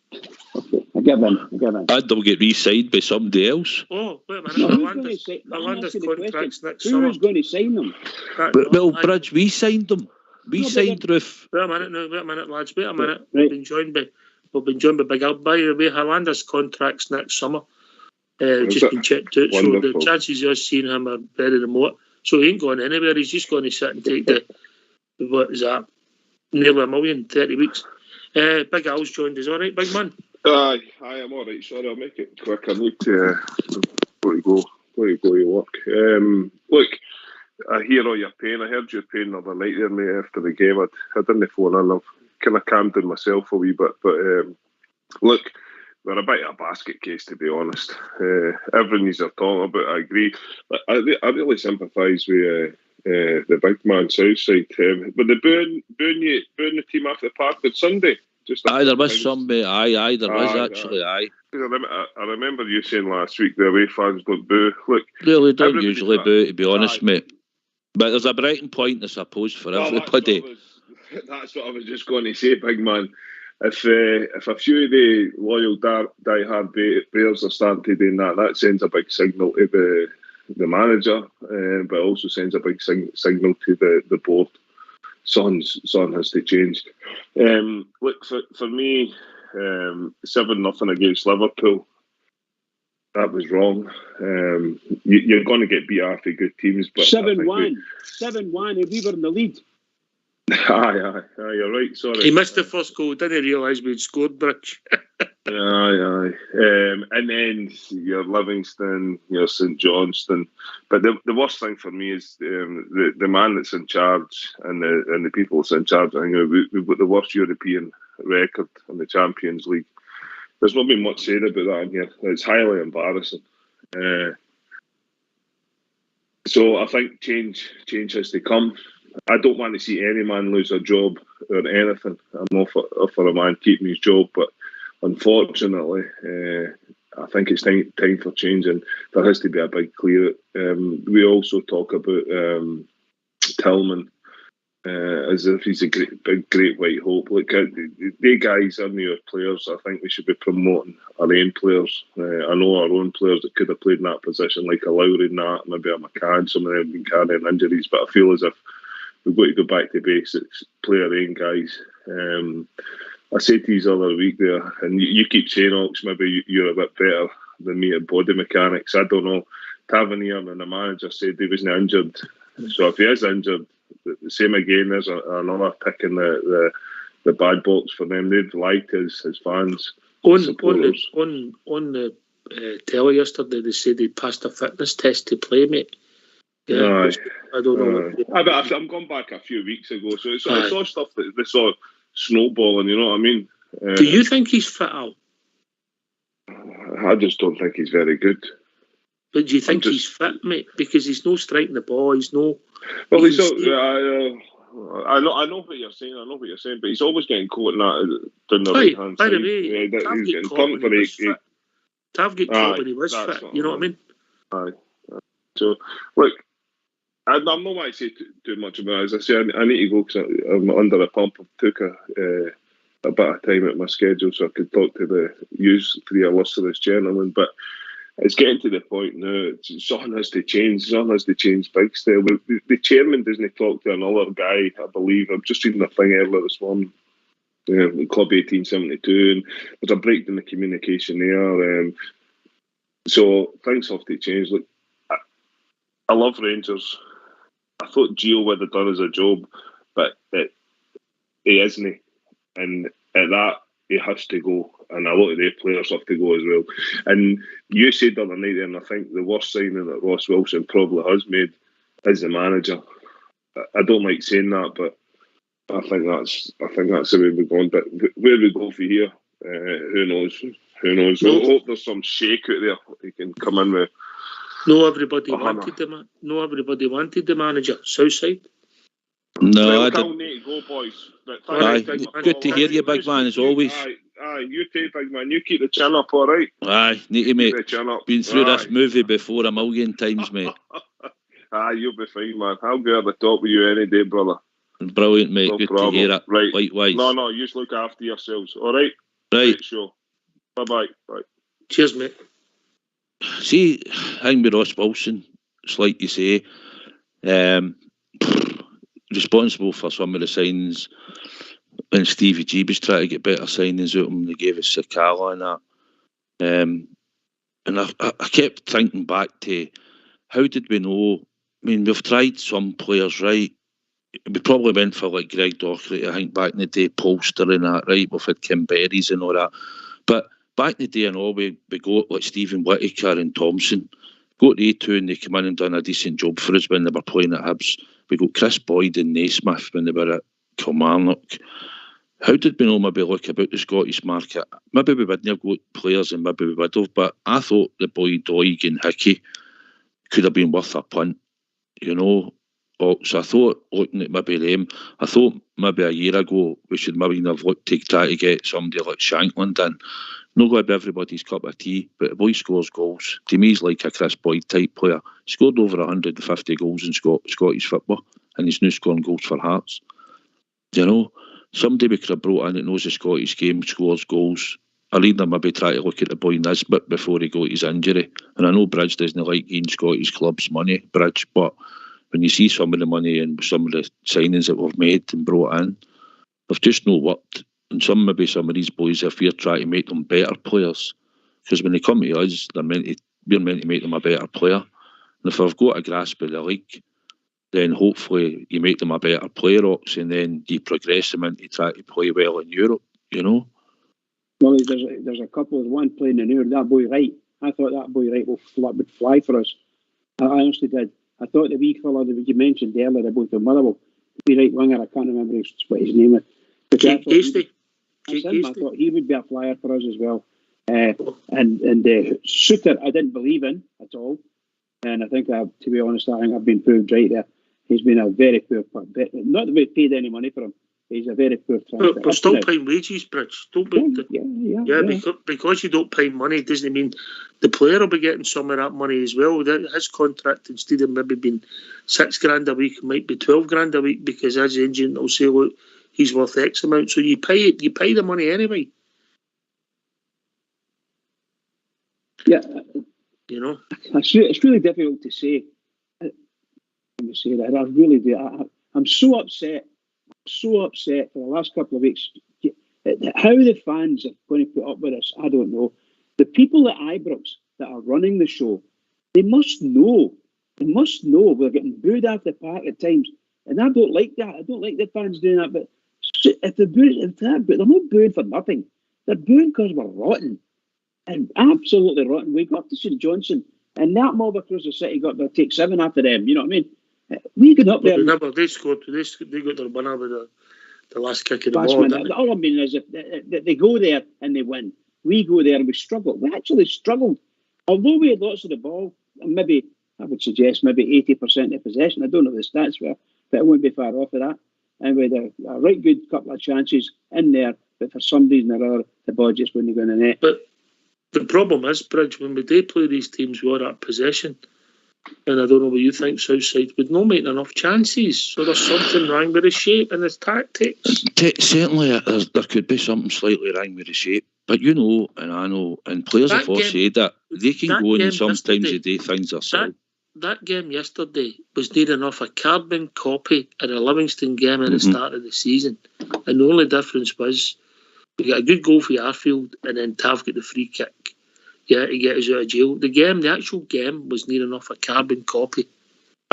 Okay, I give in. And they'll get re-signed by somebody else. Oh, wait a minute. Orlando's contract's next summer. Who's going to sign them? Bridge, we signed them. We signed Roof. Wait a minute, lads. Wait a minute. Right. We've been joined by Big Al. By the way, Orlando's contract's next summer. Just been checked out. Wonderful. So the chances of us seeing him are very remote. So he ain't going anywhere. He's just going to sit and take what is that? Nearly $1 million, 30 weeks. Big Al's joined us. All right, big man? Aye, I'm all right. Sorry, I'll make it quick. I need to go to work. Look, I hear all your pain. I heard your pain the other night there, mate, after the game. I didn't phone in. I've kind of calmed down myself a wee bit. But look, we're a bit of a basket case, to be honest. Everything you're talking about, I agree. I really sympathise with the big man Southside. But the booing the team after the park on Sunday. There was some. There was actually. I remember you saying last week the away fans don't boo. Look, really don't usually boo, to be honest, mate. But there's a brighting point, I suppose, for everybody. That's what I was just going to say, big man. If a few of the loyal die-hard Bears are starting to do that sends a big signal to the manager, but also sends a big signal to the board. Son has to change. Look, for me, 7-0 against Liverpool, that was wrong. You're going to get beat after good teams, but 7-1, and we were in the lead. Aye, you're right. Sorry, he missed the first goal. Didn't realise we'd scored, Bridge. Aye. And then your Livingston, your St Johnstone. But the worst thing for me is the man that's in charge and the people that's in charge. I think we've got the worst European record in the Champions League. There's not been much said about that in here. It's highly embarrassing. So I think change has to come. I don't want to see any man lose a job or anything. I'm all for a man keeping his job, but unfortunately, I think it's time for change, and there has to be a big clear. We also talk about Tillman as if he's a great white hope. Look, they guys are new players. I think we should be promoting our own players. I know our own players that could have played in that position, like a Lowry and that, maybe a McCann. Some of them have been carrying injuries, but I feel as if we've got to go back to basics, play our own guys. I said to you the other week there, and you keep saying, Ox, maybe you're a bit better than me at body mechanics. I don't know. Tavernier and the manager said he wasn't injured. So if he is injured, the same again, there's another tick in the bad box for them. They've liked his fans. On the telly yesterday, they said he'd passed a fitness test to play, mate. Yeah, I don't know. I'm going back a few weeks ago, so I saw stuff that they saw snowballing, you know what I mean? Do you think he's fit, Al? I just don't think he's very good. But do you think he's fit, mate? Because he's no striking the ball, he's no... Well, I know what you're saying, but he's always getting caught in that down the right-hand side. By the way, Tav get caught when he was fit. Tav get caught when he was fit, you know what I mean? Aye. So, look, I'm not going to say too much about it. As I say, I need to go because I'm under a pump. I took a bit of time at my schedule so I could talk to the three illustrious gentlemen. But it's getting to the point now. Something has to change. Something has to change big style. The chairman doesn't talk to another guy, I believe. I've just reading a thing earlier this morning. Club 1872, and there's a breakdown in the communication there. So things have to change. Look, I love Rangers. I thought Gio would have done as a job, but he isn't. And at that, he has to go. And a lot of their players have to go as well. And you said the other night, and I think the worst signing that Ross Wilson probably has made is the manager. I don't like saying that, but I think that's the way we're going. But where we go for here, who knows? Who knows? We'll hope there's some shake out there. He can come in with. No, everybody wanted the manager. Southside. No, I don't need to go, boys. Good to hear you, big man, as always. Aye, you too, big man. You keep the chin up, all right? Aye, need to, mate. Been through this movie before a million times, mate. Aye, you'll be fine, man. I'll be at the top with you any day, brother. Brilliant, mate. No Good problem. to hear it. Right. Likewise. No, you just look after yourselves, all right? Right. Sure. Bye-bye. Bye. Cheers, mate. See, I think with Ross Wilson, it's like you say, responsible for some of the signings. When Stevie G was trying to get better signings out of him, they gave us Sakala and that. And I kept thinking back to how did we know? I mean, we've tried some players, right? We probably went for like Greg Docherty, I think, back in the day, Polster and that, right? We've had Kim Berries and all that. But back in the day and all, we got like Stephen Whittaker and Thompson. Got the A2 and they come in and done a decent job for us when they were playing at Hibs. We got Chris Boyd and Naismith when they were at Kilmarnock. How did we know maybe look about the Scottish market? Maybe we wouldn't have got players and maybe we would have, but I thought the boy Doig and Hickey could have been worth a punt, you know. So I thought, looking at maybe them, I thought maybe a year ago we should maybe have looked to try to get somebody like Shankland in. Not going to be everybody's cup of tea, but the boy scores goals. To me, he's like a Chris Boyd type player. He scored over 150 goals in Scottish football, and he's now scoring goals for Hearts. You know, somebody we could have brought in that knows the Scottish game, scores goals. I'll either maybe try to look at the boy Nisbet before he got his injury. And I know Bridge doesn't like giving Scottish clubs money, Bridge, but when you see some of the money and some of the signings that we've made and brought in, they've just not worked. And some of these boys, if we're trying to make them better players, because when they come to us, we're meant to make them a better player. And if I've got a grasp of the league, then hopefully you make them a better player, and then you progress them into trying to play well in Europe, you know? Well, there's a couple of one playing in Europe. That boy Wright, I thought that boy Wright would fly for us. I honestly did. I thought the wee fella that you mentioned earlier about the Motherwell, the right winger, I can't remember what his name is. Jake Hasty. I thought he would be a flyer for us as well. And Suter, I didn't believe in at all. And I think, to be honest, I think I've been proved right there. He's been a very poor, not that we paid any money for him. He's a very poor transfer. But still paying wages, Bridge. Yeah. Because you don't pay money doesn't mean the player will be getting some of that money as well. His contract, instead of maybe being $6,000 a week, might be $12,000 a week because his agent will say, look, he's worth X amount. So you pay the money anyway. Yeah. You know? It's really difficult to say. Let me say that. I really do. I'm so upset for the last couple of weeks. How the fans are going to put up with us, I don't know. The people at Ibrox that are running the show, they must know. We're getting booed out the park at times. And I don't like that. I don't like the fans doing that. But if they're not booed for nothing. They're booing because we're rotten. And absolutely rotten. We got to St Johnson, and that mob across the city got to take 7 after them. You know what I mean? We got up there. They scored. They got their winner with the last kick of the ball. All I mean is that they go there and they win. We go there and we struggle. We actually struggled. Although we had lots of the ball, and maybe I would suggest maybe 80% of possession. I don't know the stats were, but it won't be far off of that. And we had a right good couple of chances in there, but for some reason or other, the ball just wouldn't go in the net. But the problem is, Bridge, when we do play these teams, we are at possession. and I don't know what you think, Southside, would not make enough chances. So there's something wrong with his shape and his tactics. Certainly, there could be something slightly wrong with the shape. But you know, and I know, and players have all said that they can go and sometimes they do things themselves. That game yesterday was near enough a carbon copy of the Livingston game at the start of the season. And the only difference was we got a good goal for Arfield and then Tav got the free kick. Yeah, to get us out of jail. The actual game was near enough a carbon copy.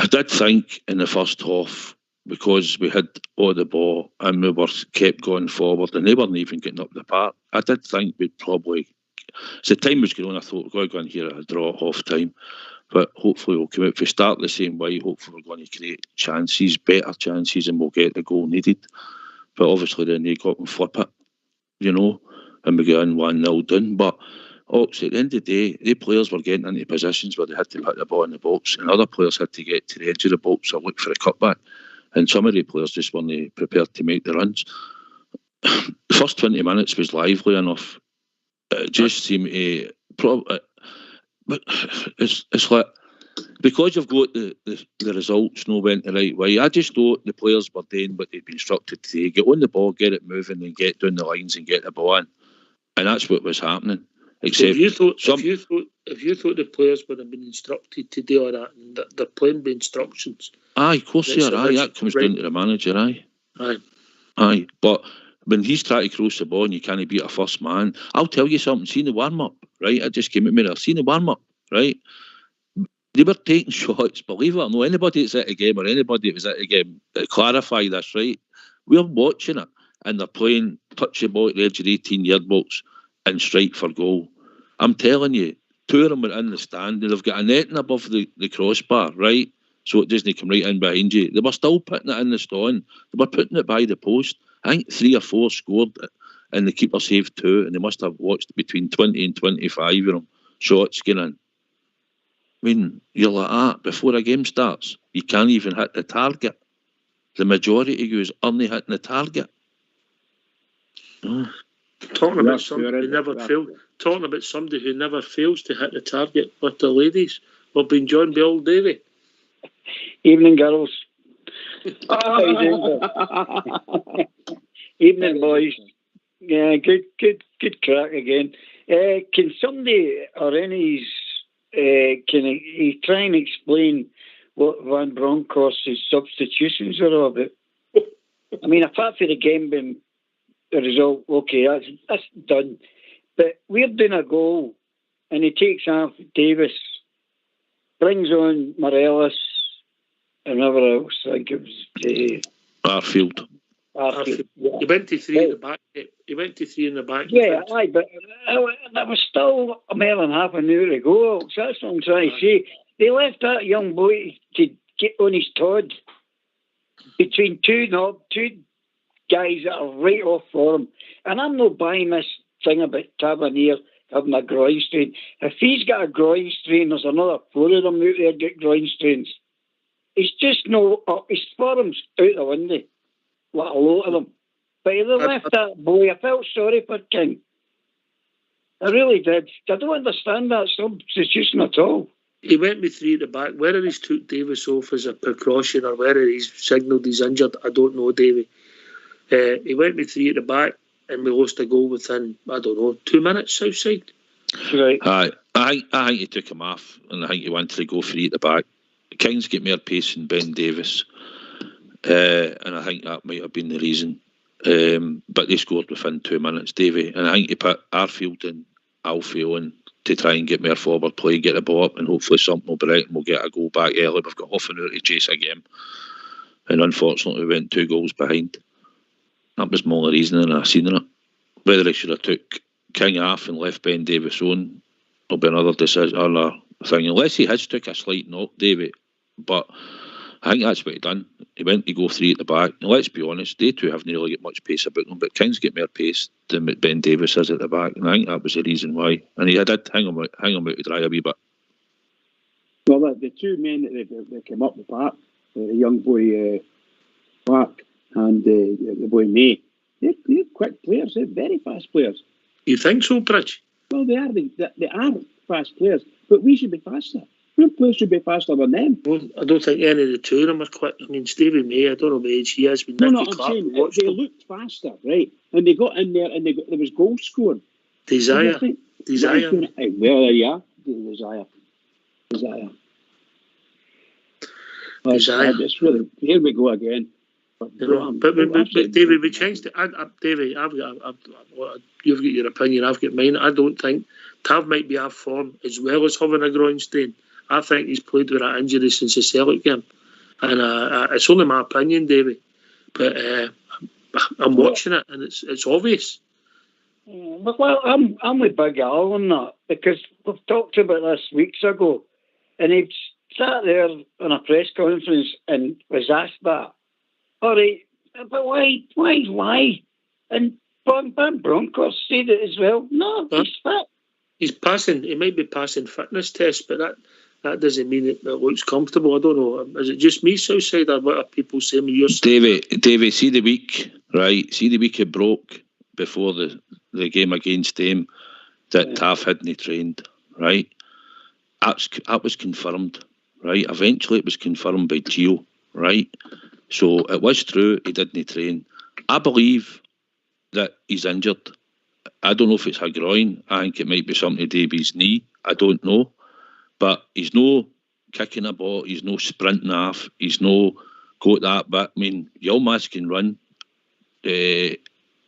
I did think in the first half, because we had all the ball and we were kept going forward and they weren't even getting up the park, I did think we'd probably, as the time was going on, I thought we're going to go in here at a draw at half time. But hopefully we'll come out. If we start the same way, hopefully we're going to create chances, better chances, and we'll get the goal needed. But obviously then they got and flip it, you know, and we get in 1-0 down. But obviously at the end of the day, the players were getting into positions where they had to put the ball in the box, and other players had to get to the edge of the box or look for a cutback. And some of the players just weren't prepared to make the runs. The first 20 minutes was lively enough. It just seemed to... But it's like, because you've got the results not went the right way, I just thought the players were doing what they'd been instructed to do. Get on the ball, get it moving and get down the lines and get the ball in. And that's what was happening. Except if you thought the players would have been instructed to do all that, and they're playing by instructions. Aye, of course they are. Aye, that comes down to the manager. Aye. But when he's trying to cross the ball and you can't beat a first man, I'll tell you something. See the warm up, right? I just came at me there. See the warm up, right? They were taking shots. Believe it or not, anybody that's at a game or anybody that was at a game, clarify this, right? We're watching it and they're playing touch the ball at the edge of the 18-yard box and strike for goal. I'm telling you, two of them were in the stand and they've got a netting above the crossbar, right? So it doesn't come right in behind you. They were still putting it in the stone. They were putting it by the post. I think 3 or 4 scored and the keeper saved 2, and they must have watched between 20 and 25 of them shots getting in. I mean, you're like that before a game starts. You can't even hit the target. The majority of you aren't hitting the target. Talking about somebody who never failed. Talking about somebody who never fails to hit the target with the ladies. We've been joined by old Davy. Evening, girls. Evening, boys. Yeah, good crack again. Can somebody or any can he try and explain what Van Bronckhorst's substitutions are all about? I mean, apart from the game being the result, okay, that's done. But we're doing a goal, and he takes off Davis, brings on Morelos, and whoever else. I think it was Arfield. Yeah. He went to 3 in the back. He went to 3 in the back. Yeah, aye, but that was still a mile and a half an hour ago. So that's what I'm trying to say. They left that young boy to get on his Todd between two guys that are right off for him. And I'm not buying this thing about Tavernier having a groin strain. If he's got a groin strain, there's another 4 of them out there get groin strains. It's just his form's out the window. Like a lot of them. But he left that boy. I felt sorry for King. I really did. I don't understand that substitution at all. He went with 3 at the back. Whether he's took Davis off as a precaution or whether he's signalled he's injured, I don't know, Davy. He went with 3 at the back and we lost a goal within, 2 minutes, Southside. Right. Aye. I think he took him off and I think he wanted to go 3 at the back. King's got more pace than Ben Davis. And I think that might have been the reason. But they scored within 2 minutes, Davy. And I think he put Arfield and Alfie on to try and get more forward play, get the ball up, and hopefully something will be right and we'll get a goal back early. We've got half an hour to chase a game. And unfortunately, we went 2 goals behind. That was more the reason than I seen it. Whether he should have took King off and left Ben Davis on will be another decision, other thing. Unless he has took a slight knock, Davy. But I think that's what he done. He went to go 3 at the back. And let's be honest, they two haven't really got much pace about them, but King's got more pace than Ben Davis has at the back. And I think that was the reason why. And he did hang him out to dry a wee bit. Well, the 2 men that came up the park, the young boy Clark and the boy May, they're quick players. They're very fast players. You think so, Bridge? Well, they are. They are fast players, but we should be faster. Your place should be faster than them. Well, I don't think any of the two of them are quick. I mean, Stevie May, I don't know what age he is. No, I'm saying they looked faster, right? And they got in there and there was goals scored. Desire. Well, there you are. Desire. It's really, here we go again. But David, we changed it. David, you've got your opinion, I've got mine. I don't think Tav might be off form as well as having a groin strain. I think he's played with that injury since the Celtic game, and it's only my opinion, David. But I'm watching it, and it's obvious. Well, I'm with Big Al on that, because we've talked about this weeks ago, and he sat there on a press conference and was asked that. All right, but why? And Broncos said it as well. No, he's fit. He's passing. He might be passing fitness tests, but that doesn't mean it looks comfortable. I don't know. Is it just me, Southside, or what are people saying? Davey, see the week, right? See the week it broke before the game against them that Taff hadn't trained, right? That was confirmed, right? Eventually it was confirmed by Gio, right? So it was true, he didn't train. I believe that he's injured. I don't know if it's a groin. I think it might be something to do with his knee. I don't know. But he's no kicking a ball. He's no sprinting off. He's no got that back. I mean, Yilmaz can run.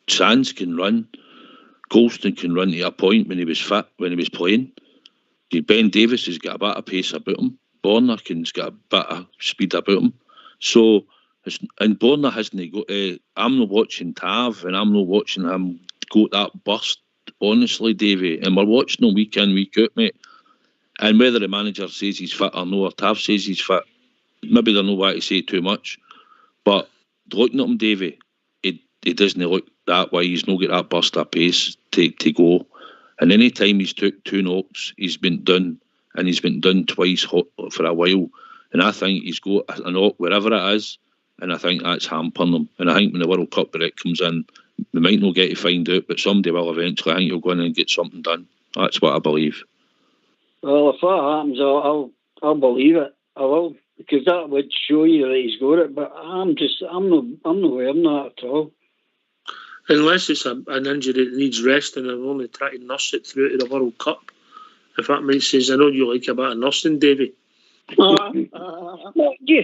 Sands can run. Golston can run to a point when he was fit, when he was playing. Ben Davis has got a bit of pace about him. Borna's got a bit of speed about him. So, and Borna hasn't got... I'm not watching Tav, and I'm not watching him got that burst, honestly, Davey. And we're watching him week in, week out, mate. And whether the manager says he's fit or no, or Tav says he's fit, maybe they don't know why to say too much. But looking at him, Davey, he doesn't look that way. He's not got that burst of pace to go. And any time he's took 2 knocks, he's been done. And he's been done twice for a while. And I think he's got a knock wherever it is. And I think that's hampering them. And I think when the World Cup break comes in, we might not get to find out, but somebody will eventually. I think he'll go in and get something done. That's what I believe. Well, if that happens, I'll believe it. I will, because that would show you that he's got it. But I'm not wearing that at all. Unless it's an injury that needs rest, and I'm only trying to nurse it through to the World Cup. If that makes sense, I know you like a bit of nursing, Davey. Well, yeah.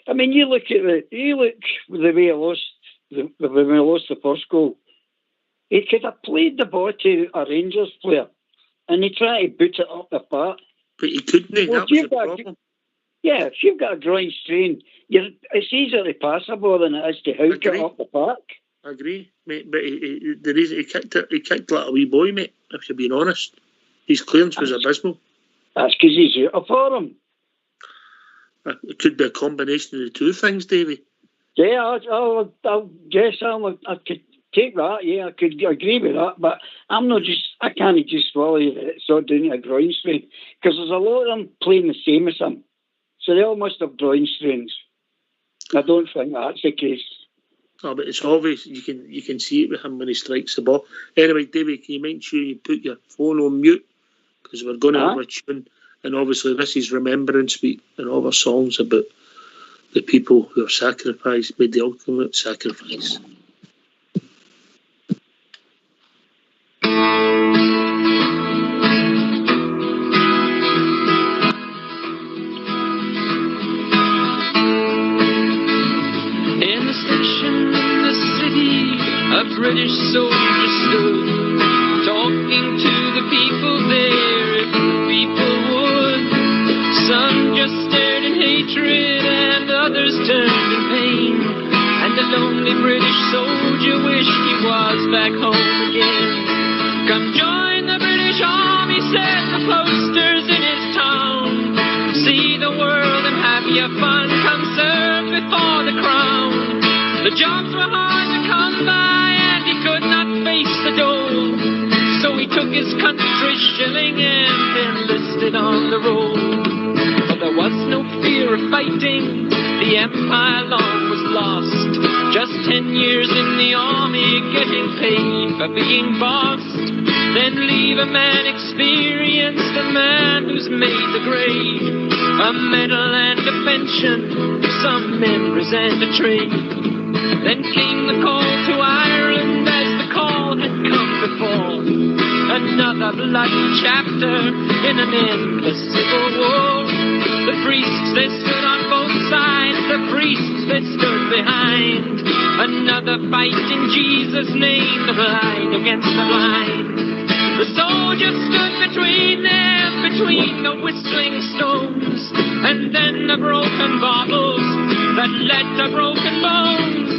I mean, you look the way he lost the first goal. He could have played the ball to a Rangers player, and he tried to boot it up the park. But he couldn't. Well, that was the problem. Yeah, if you've got a groin strain, it's easier to pass a ball than it is to hook it up the park. I agree, mate. But the reason he kicked like a wee boy, mate. If you're being honest, his clearance was abysmal. That's because he's out of form. It could be a combination of the two things, Davey. Yeah, I could take that. Yeah, I could agree with that. But I can't just swallow it. So doing a groin strain, because there's a lot of them playing the same as him, so they all must have groin strains. I don't think that's the case. No, but it's obvious. You can see it with him when he strikes the ball. Anyway, Davey, can you make sure you put your phone on mute, because we're going to have a tune. And obviously this is Remembrance Week, and all our songs about the people who have sacrificed, made the ultimate sacrifice. In the station in the city, a British soldier stood, talking to the people there, if the people would. Some just stared in hatred and others turned in pain, and the lonely British soldier wished he was back home again. Come join the British Army, said the posters in his town. See the world and have your fun, come serve before the crown. The jobs were hard to come by and he could not face the dole, so he took his country's shilling and enlisted on the roll. But there was no fear of fighting, the empire long was lost. Just 10 years in the army, getting paid for being bossed. Then leave a man experienced, a man who's made the grade. a medal and a pension. Some men resent a trade. Then came the call to Ireland as the call had come before. Another bloody chapter in an endless civil war. The priests, they stood on both sides. The priests, they stood behind. Another fight in Jesus' name. The blind against the blind. The soldiers stood between them, between the whistling stones, and then the broken bottles that led to broken bones.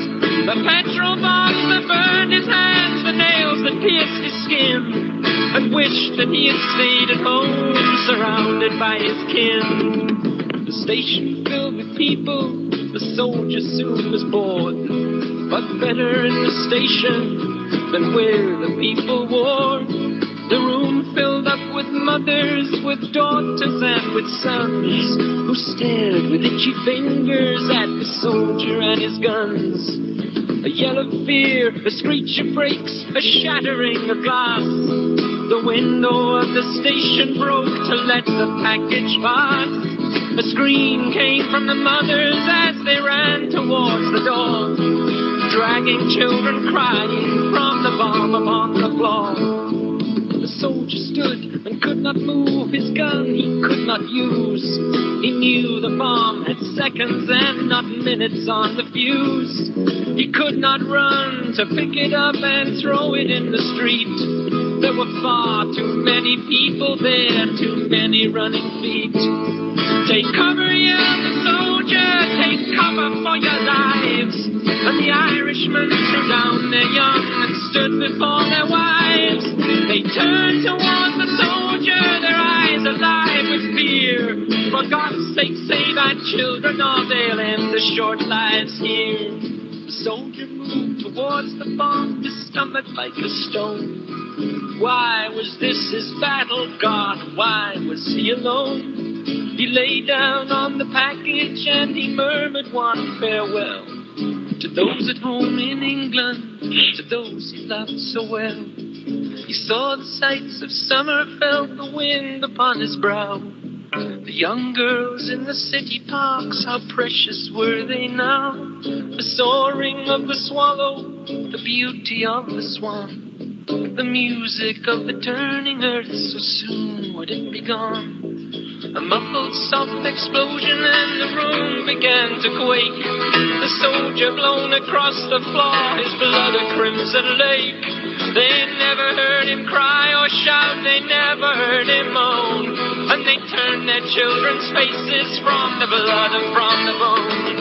The petrol bombs that burned his hands, the nails that pierced his skin, and wished that he had stayed at home, surrounded by his kin. The station filled with people, the soldier soon was bored, but better in the station than where the people war. The room filled up with mothers, with daughters and with sons, who stared with itchy fingers at the soldier and his guns. A yell of fear, a screech of brakes, a shattering of glass. The window of the station broke to let the package pass. A scream came from the mothers as they ran towards the door, dragging children crying from the bomb upon the floor. The soldier stood and could not move, his gun he could not use. He knew the bomb had seconds and not minutes on the fuse. He could not run to pick it up and throw it in the street. There were far too many people there, too many running feet. Take cover, yelled the soldier, take cover for your lives. And the Irishmen threw down their young and stood before their wives. They turned towards the soldier, their eyes alive with fear. For God's sake, save our children, or they'll end the short lives here. The soldier moved towards the bomb, his stomach like a stone. Why was this his battle, God? Why was he alone? He lay down on the package and he murmured one farewell to those at home in England, to those he loved so well. He saw the sights of summer, felt the wind upon his brow. The young girls in the city parks, how precious were they now? The soaring of the swallow, the beauty of the swan, the music of the turning earth, so soon would it be gone. A muffled soft explosion and the room began to quake. The soldier blown across the floor, his blood a crimson lake. They never heard him cry or shout, they never heard him moan. And they turned their children's faces from the blood and from the bone.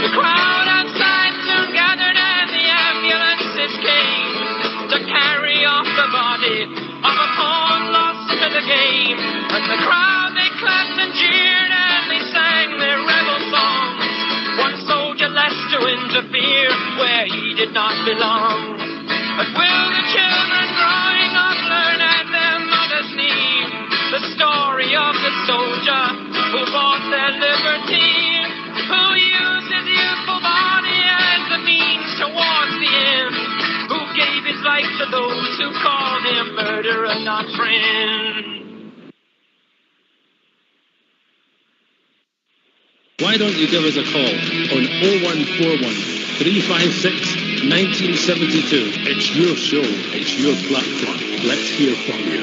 The crowd outside soon gathered and the ambulances came to carry off the body of a pawn lost to the game. And the crowd, they clapped and jeered and they sang their rebel songs. One soldier less to interfere where he did not belong. But will the children growing up learn at their mother's knee the story of the soldier who bought their liberty, who used his youthful body as the means towards the end, who gave his life to those who called him murderer, not friend? Why don't you give us a call on 0141 356 1972. It's your show, it's your platform. Let's hear from you.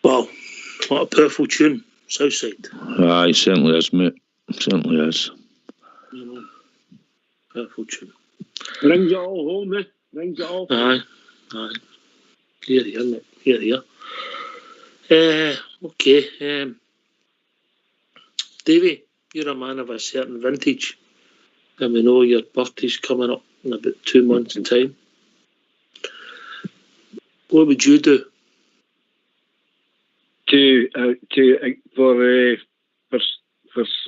Wow, what a powerful tune, Southside. Aye, certainly is, mate. Certainly is. You know, powerful tune. Brings it all home, eh? Brings it all home. Aye. Here, mate. Here. Okay. Davey, you're a man of a certain vintage, and we know your birthday's coming up in about 2 months' time. What would you do? For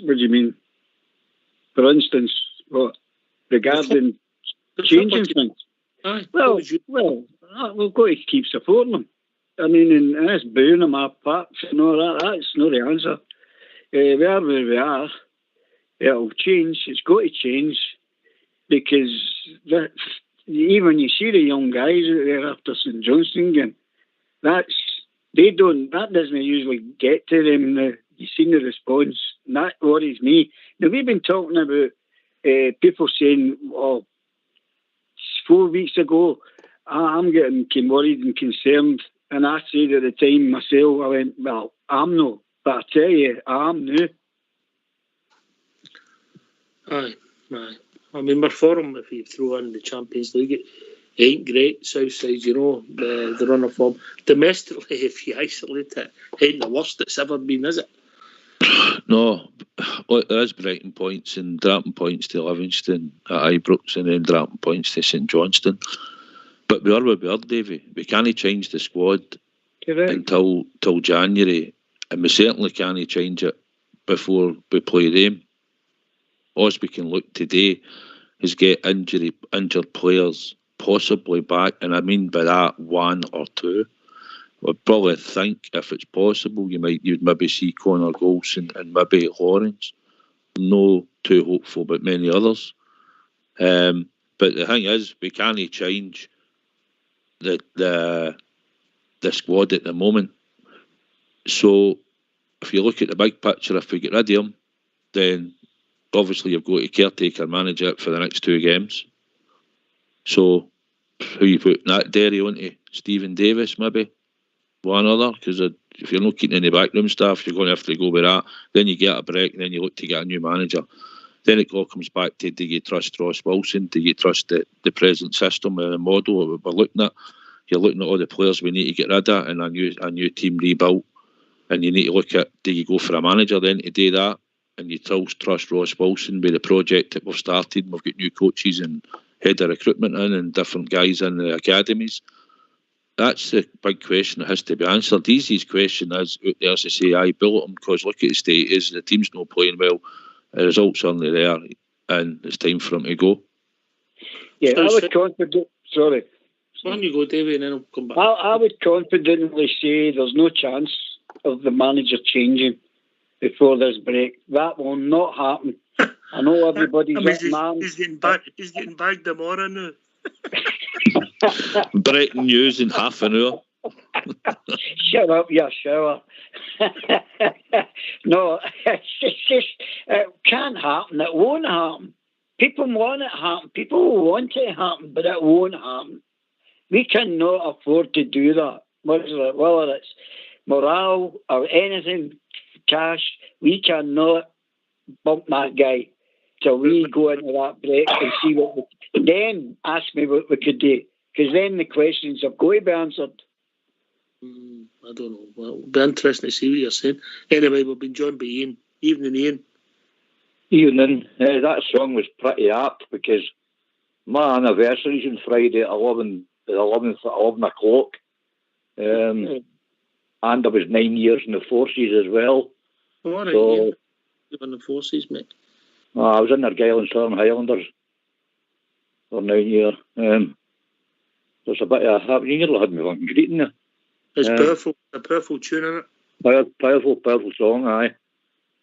what do you mean? For instance, what regarding changing things? Aye. Well, we've got to keep supporting them. I mean, and us booing them apart and all that, that's not the answer. We are where we are. It'll change. It's got to change because even you see the young guys out there after St Johnstone game, that's that doesn't usually get to them now. You've seen the response, and that worries me. Now, we've been talking about people saying, 4 weeks ago, I'm getting worried and concerned, and I said at the time myself, I went, well, I'm not, but I tell you, I am now. Aye. I mean, we're for them if you throw in the Champions League. It ain't great, Southside, the run of form. Domestically, if you isolate it, ain't the worst it's ever been, is it? No, there is breaking points and dropping points to Livingston at Ibrox and then dropping points to St Johnstone. But we are where we are, Davy. We can't change the squad until January, and we certainly can't change it before we play them. All we can look today is get injured players possibly back, and I mean by that 1 or 2. I'd probably think if it's possible, you'd maybe see Connor Golson and maybe Lawrence. No too hopeful, but many others. But the thing is, we can't change the squad at the moment. So if you look at the big picture, if we get rid of him, then obviously you've got to caretaker manage it for the next 2 games. So who you putting that Derry onto? Stephen Davis maybe? One other, because if you're not keeping any backroom staff, you're going to have to go with that. Then you get a break, and then you look to get a new manager. Then it all comes back to, do you trust Ross Wilson? Do you trust the present system and the model that we're looking at? You're looking at all the players we need to get rid of and a new team rebuilt. And you need to look at, do you go for a manager then to do that? And you trust Ross Wilson with the project that we've started. We've got new coaches and head of recruitment in and different guys in the academies. That's the big question that has to be answered. The easiest question is out there to say, I built them because look at the state is the team's not playing well, the results aren't there, and it's time for them to go. Yeah, I would confident. Sorry. So on you go, David, and then I'll come back. I would confidently say there's no chance of the manager changing before this break. That will not happen. I know everybody's he's getting back tomorrow now. Breaking news in half an hour. Shut up, you shower. No, it's just, it can't happen. It won't happen. People want it to happen. People want it to happen, but it won't happen. We cannot afford to do that. Whether it's morale or anything, cash, we cannot bump that guy till we go into that break and see what we then ask me what we could do. Because then the questions have got to be answered. I don't know. Well, it'll be interesting to see what you're saying. Anyway, we've been joined by Ian. Evening, Ian. Evening. That song was pretty apt because my anniversary is on Friday at 11 o'clock. And I was 9 years in the forces as well. Oh, all right, so, Ian. You're in the forces, mate. I was in Argyll and Southern Highlanders for 9 years. There's a bit of a happy. You nearly had me fucking greeting there. It's powerful, a powerful tune in it. Powerful song, aye.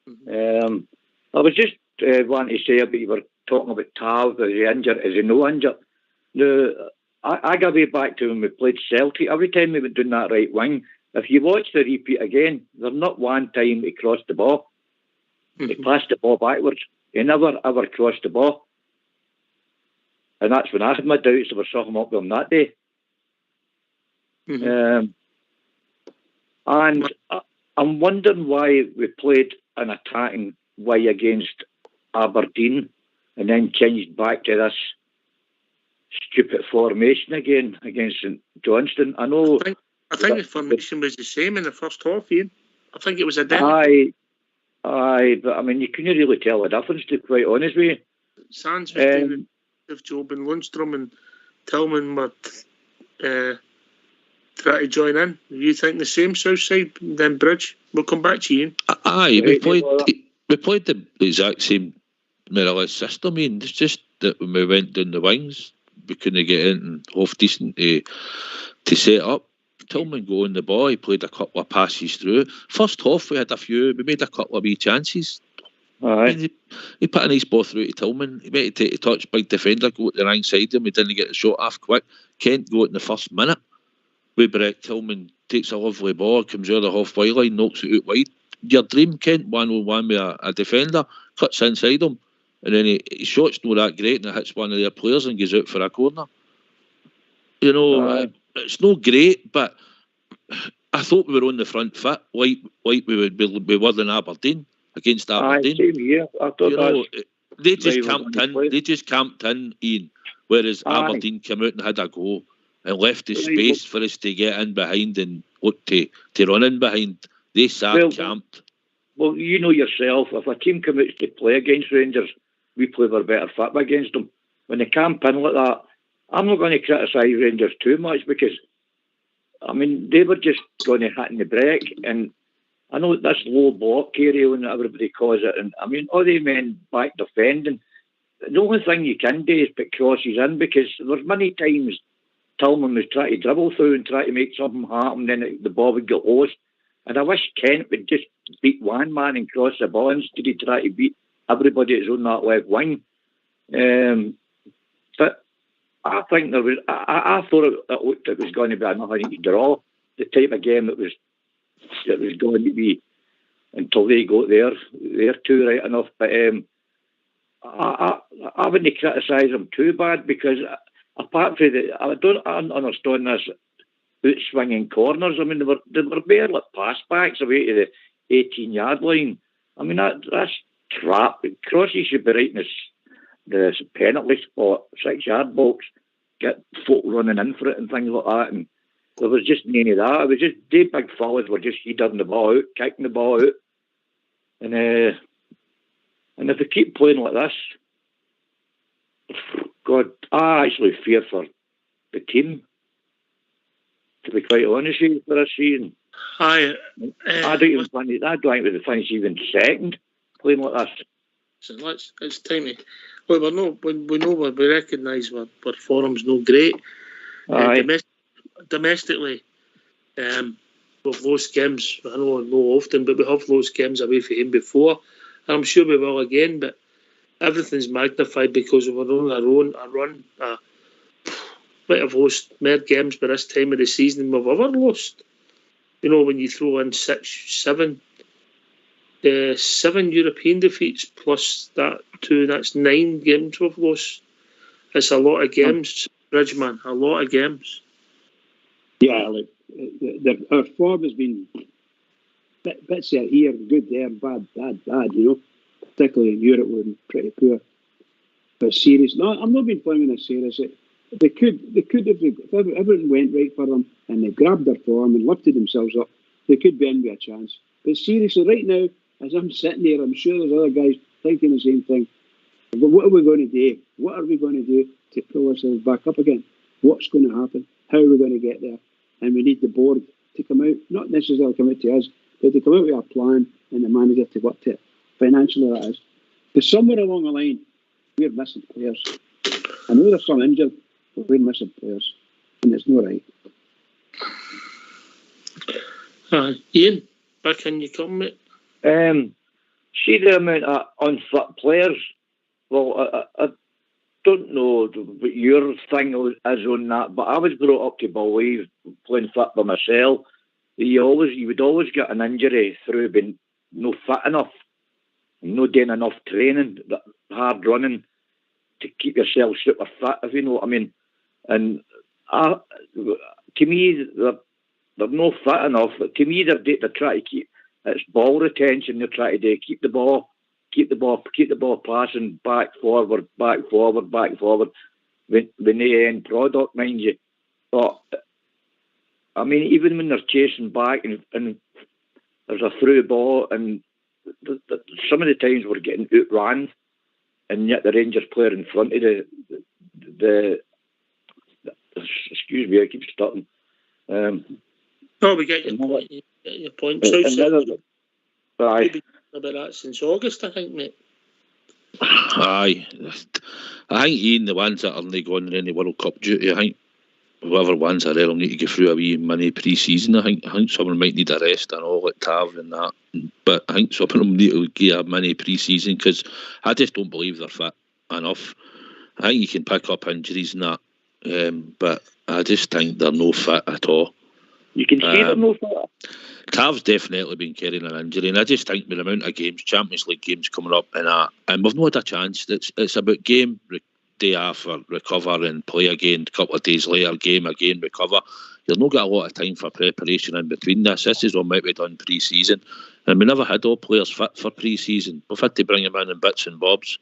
Mm-hmm. I was just wanting to say about you were talking about Tav, is he injured, is he no injured? I go way back to when we played Celtic. Every time we went down that right wing, if you watch the repeat again, there's not one time he crossed the ball. Mm-hmm. He passed the ball backwards. He never ever crossed the ball. And that's when I had my doubts about something up with him that day. Mm-hmm. And I'm wondering why we played an attacking way against Aberdeen and then changed back to this stupid formation again against St Johnstone. I know. I think the formation was the same in the first half, Ian. I think it was identical. Aye, but I mean, you couldn't really tell the difference, to be quite honest with you. Sands was doing the job, and Lundstrom and Tillman were trying to join in. Do you think the same, Southside, then Bridge? We'll come back to you, Ian. Aye, we played the exact same more or less system, Ian. It's just that when we went down the wings, we couldn't get in half decent to set up. Tillman got on the ball, he played a couple of passes through. First half we made a couple of wee chances. Aye. He put a nice ball through to Tillman. He made it take a touch, big defender, go to the right side of him, he didn't get the shot off quick. Kent go in the first minute. with Brett Tillman takes a lovely ball, comes out of the halfway line, knocks it out wide. Your dream, Kent, 1-on-1 with a defender, cuts inside him, and then his shot's not that great, and it hits one of their players and goes out for a corner. You know, it's not great, but I thought we were on the front foot, like we were in Aberdeen, against Aberdeen. Same here. I thought, you know, they just camped in, Ian, whereas Aberdeen came out and had a go and left the space for us to get in behind and look to run in behind. They sat camped. Well, you know yourself, if a team comes out to play against Rangers, we play our better fit against them. When they camp in like that, I'm not going to criticise Rangers too much because, I mean, they were just going to hit in the break, and I know this low block area and everybody calls it, and I mean, all the men back defending, the only thing you can do is put crosses in, because there's many times Tillman was trying to dribble through and try to make something happen, then the ball would get lost. And I wish Kent would just beat one man and cross the ball instead of trying to beat everybody that's on that left wing. But I think there was. I thought it was going to be another draw, the type of game it was going to be, until they got there. They're too right enough. But I wouldn't criticise them too bad, because apart from that, I don't understand this out-swinging corners. I mean, they were bare like pass backs away to the 18-yard line. I mean, that's crap. Crosses should be right in the penalty spot, 6-yard box, get folk running in for it and things like that. And there was just none of that. It was just they big fellas were just heading the ball out, kicking the ball out. And if they keep playing like this, God, I actually fear for the team, to be quite honest with you, for this season. I don't think we finish even second playing like this. So it's timely. Well, we recognise our form's no great. Domestically, we've lost games. I know not often, but we have lost games away from him before, and I'm sure we will again. But everything's magnified because we're on our run. Might have lost more games by this time of the season than we've ever lost. You know, when you throw in seven European defeats plus that two, that's 9 games we've lost. It's a lot of games, Bridgeman, a lot of games. Yeah, like our form has been bits here, good there, bad, you know. Particularly in Europe, we're pretty poor. But serious, no, I'm not being playing this serious. They could if everything went right for them and they grabbed their form and lifted themselves up, they could be in with a chance. But seriously, right now, as I'm sitting here, I'm sure there's other guys thinking the same thing. But what are we going to do? What are we going to do to pull ourselves back up again? What's going to happen? How are we going to get there? And we need the board to come out, not necessarily come out to us, but to come out with a plan and the manager to work to it. Financially, that is. Because somewhere along the line, we're missing players. I know there's some injured, but we're missing players. And it's not right. Ian, back in you come, mate. See the amount of unfit players. Well, I don't know what your thing is on that, but I was brought up to believe, playing fit by myself, that you would always get an injury through being no fit enough, no doing enough training, hard running to keep yourself super fit, if you know what I mean. And to me, they're not fit enough. To me, they're trying to keep, it's ball retention they're trying to do, keep the ball passing back forward, when they end product, mind you. But I mean, even when they're chasing back and there's a through ball, and some of the times we're getting outran, and yet the Rangers player in front of the excuse me, I keep stuttering. No, we get your point. Your point. Aye. About that since August, I think, mate. Aye. I think Ian, the ones that aren't going in any World Cup duty, I think whoever ones are there will need to go through a wee mini pre-season. I think someone might need a rest and all, like Tav and that. But I think some of them need to get a mini pre-season, because I just don't believe they're fit enough. I think you can pick up injuries and that, but I just think they're no fit at all. You can see them no further. Tav's definitely been carrying an injury, and I just think with the amount of games, Champions League games coming up, and we've not had a chance. It's about game, day after, recover and play again. A couple of days later, game again, recover. You've not got a lot of time for preparation in between this. This is what might be done pre-season, and we never had all players fit for pre-season. We've had to bring them in bits and bobs,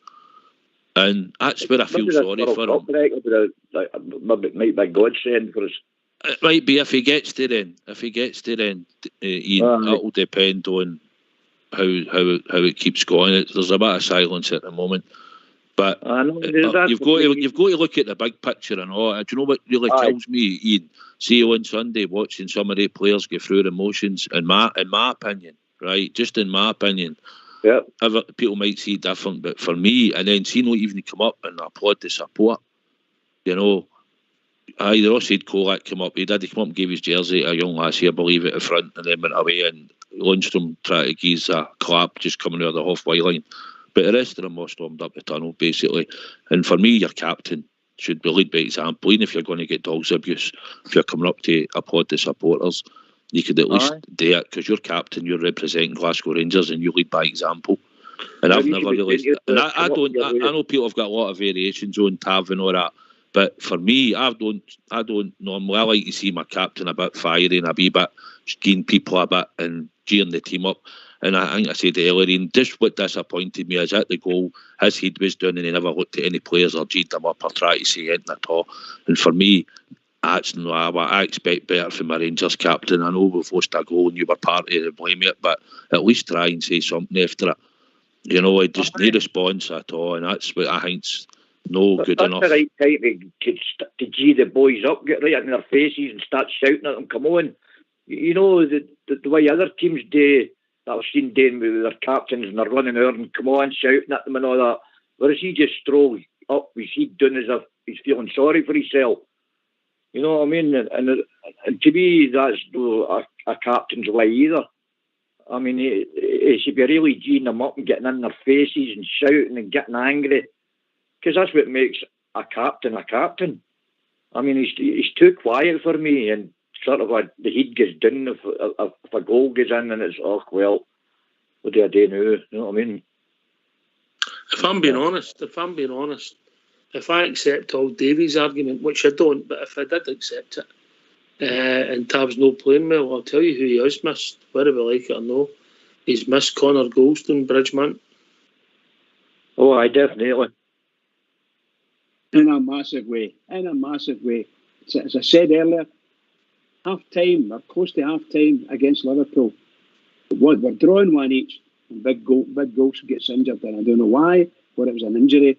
and that's where I feel sorry for him. It might be godsend for us. It might be if he gets to then. Ian, it'll depend on how it keeps going. There's a bit of silence at the moment, but you've got to look at the big picture and all. Do you know what really kills me, Ian? See you on Sunday watching some of the players go through the motions. In my opinion, right? Just in my opinion. Yeah. Other people might see it different, but for me, and then see no even come up and applaud the support. You know. They also said Kolak come up. He come up and gave his jersey to a young lass here, I believe, at the front, and then went away. And Lundstrom tried to give a clap just coming out of the halfway line. But the rest of them all stormed up the tunnel, basically. And for me, your captain should be lead by example. Even if you're going to get dogs abuse, if you're coming up to applaud the supporters, you could at least do it, because you're captain, you're representing Glasgow Rangers, and you lead by example. And I've never really... And I know people have got a lot of variations on Tav and all that. But for me, I don't normally. I like to see my captain a bit fiery and a wee bit skiing people a bit and gearing the team up. And I think I said earlier, and just what disappointed me is at the goal, his head was down and he never looked at any players or G'd them up or tried to say anything at all. And for me, that's no. I expect better from my Rangers captain. I know we've lost a goal and you were part of the blame it, but at least try and say something after it. You know, just no response at all, and that's what I think's no good enough. That's the right time to G the boys up, get right in their faces and start shouting at them, come on. You know, the way other teams do, that I've seen doing with their captains and they're running out and come on, shouting at them and all that. Whereas he just strolls up, he's done as if he's feeling sorry for himself. You know what I mean? And to me, that's no a captain's way either. I mean, he should be really G'ing them up and getting in their faces and shouting and getting angry. Because that's what makes a captain a captain. I mean, he's too quiet for me, and sort of the heat gets down if a goal goes in, and it's, oh, well, what do I do now? You know what I mean? If I'm being honest, if I accept all Davies' argument, which I don't, but if I did accept it, and Tav's no playing well, I'll tell you who he has missed, whether we like it or no. He's missed Connor Goldstone, Bridgman. Oh, I definitely. In a massive way. So, as I said earlier, half-time, or close to half-time against Liverpool, we're drawing one each, and Big Ghost gets injured, and I don't know why, whether it was an injury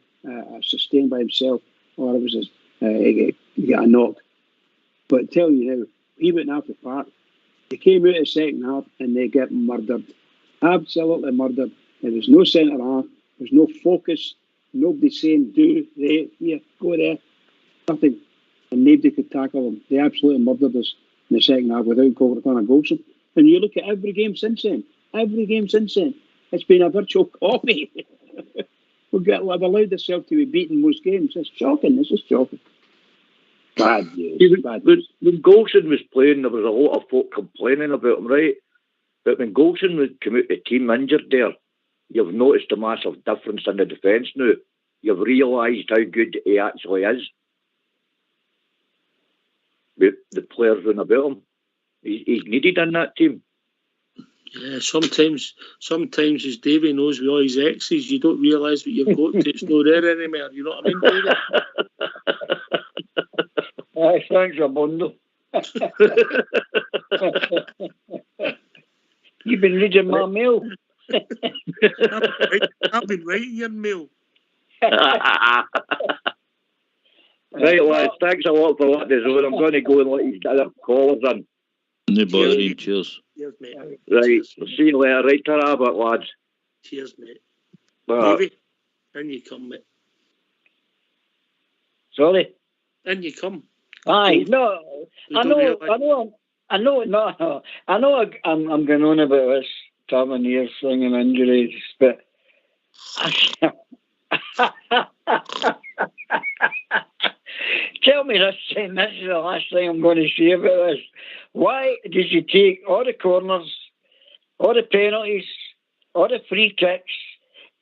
sustained by himself, or it was he got a knock. But I tell you now, he went half the park. They came out of the second half, and they get murdered. Absolutely murdered. There was no centre half, there was no focus. Nobody saying, do, there, here, go there. Nothing. And nobody could tackle them. They absolutely murdered us in the second half without Connor Goldson. And you look at every game since then, it's been a virtual copy. We've allowed ourselves to be beaten most games. It's shocking. This is shocking. Bad news. When Goldson was playing, there was a lot of folk complaining about him, right? But when Goldson would come out the team injured there, you've noticed a massive difference in the defence now. You've realised how good he actually is. With the players running about him. He's needed in that team. Yeah, sometimes as Davey knows with all his exes, you don't realise what you've got to. It's not there anymore. You know what I mean, Davey? Aye, thanks, Ramondo. You've been reading my mail. I've been writing your mail. Right, lads, thanks a lot for letting us on. I'm going to go and let you get other callers in. No bother, cheers. Cheers, mate. Right, Cheers. we'll see you later. Right, ta-ra, but lads. Cheers, mate. Davey, in you come, mate. Sorry? In you come. Aye, no, I know. I'm going on about this Tavernier thing and injuries, but Tell me this time, this is the last thing I'm going to say about this. Why did you take all the corners, all the penalties, all the free kicks,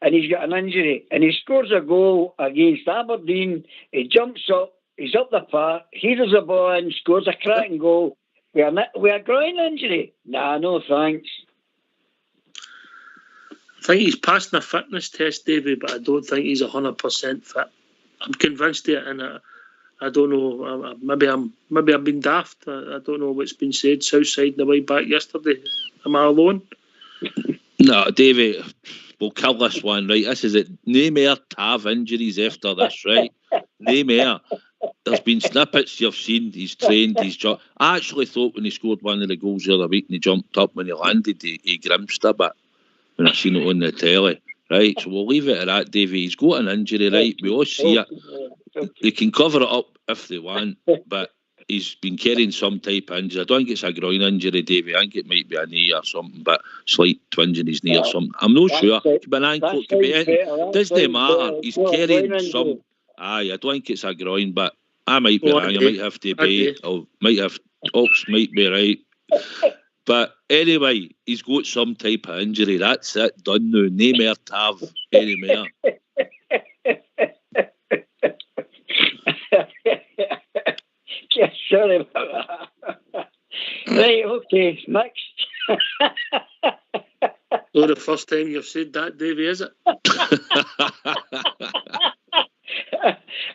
and he's got an injury, and he scores a goal against Aberdeen, he jumps up, he's up the park, headers the ball in, scores a cracking goal with a groin injury? Nah, no thanks. I think he's passing a fitness test, David, but I don't think he's 100% fit. I'm convinced of it, and I don't know. Maybe I've been daft. I don't know what's been said Southside the way back yesterday. Am I alone? No, Davey, we'll kill this one, right? This is it. No more Tav injuries after this, right? No more. There's been snippets you've seen. He's trained. He's jumped. I actually thought when he scored one of the goals the other week and he jumped up when he landed, he grimaced a bit when I seen it on the telly. Right, so we'll leave it at that, Davey. He's got an injury, right? We all see it. They can cover it up if they want, but he's been carrying some type of injury. I don't think it's a groin injury, Davey. I think it might be a knee or something, but slight twinge in his knee or something. I'm not sure. It could be an ankle, it could be anything. Doesn't matter. He's carrying some. Aye, I don't think it's a groin, but I might be wrong. I might have to be, or might have, Ops might be right. But anyway, he's got some type of injury. That's it. Done now. No more Tav anymore. Sorry about that. Right, okay, next. Not the first time you've said that, Davey, is it?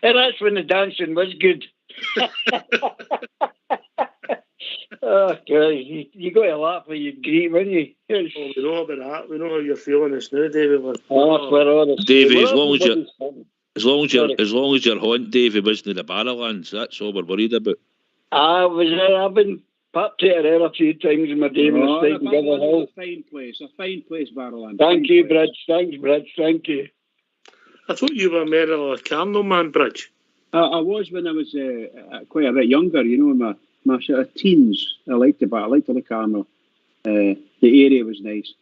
And that's when the dancing was good. Oh, God, you got to laugh when you agree, wouldn't you? Oh, we know about that. We know how you're feeling this now, David. Davey, as long as you're haunted, Davey wasn't the Barrowlands. That's all we're worried about. I've been popped to it a few times in my day when I stayed in Overhaul. A fine place, Barrowland. Thank you, Bridge. Thanks, Bridge. Thank you. I thought you were more of a Carnal man, Bridge. I was when I was quite a bit younger, you know, in my sort of teens. I liked the Carnal. The area was nice.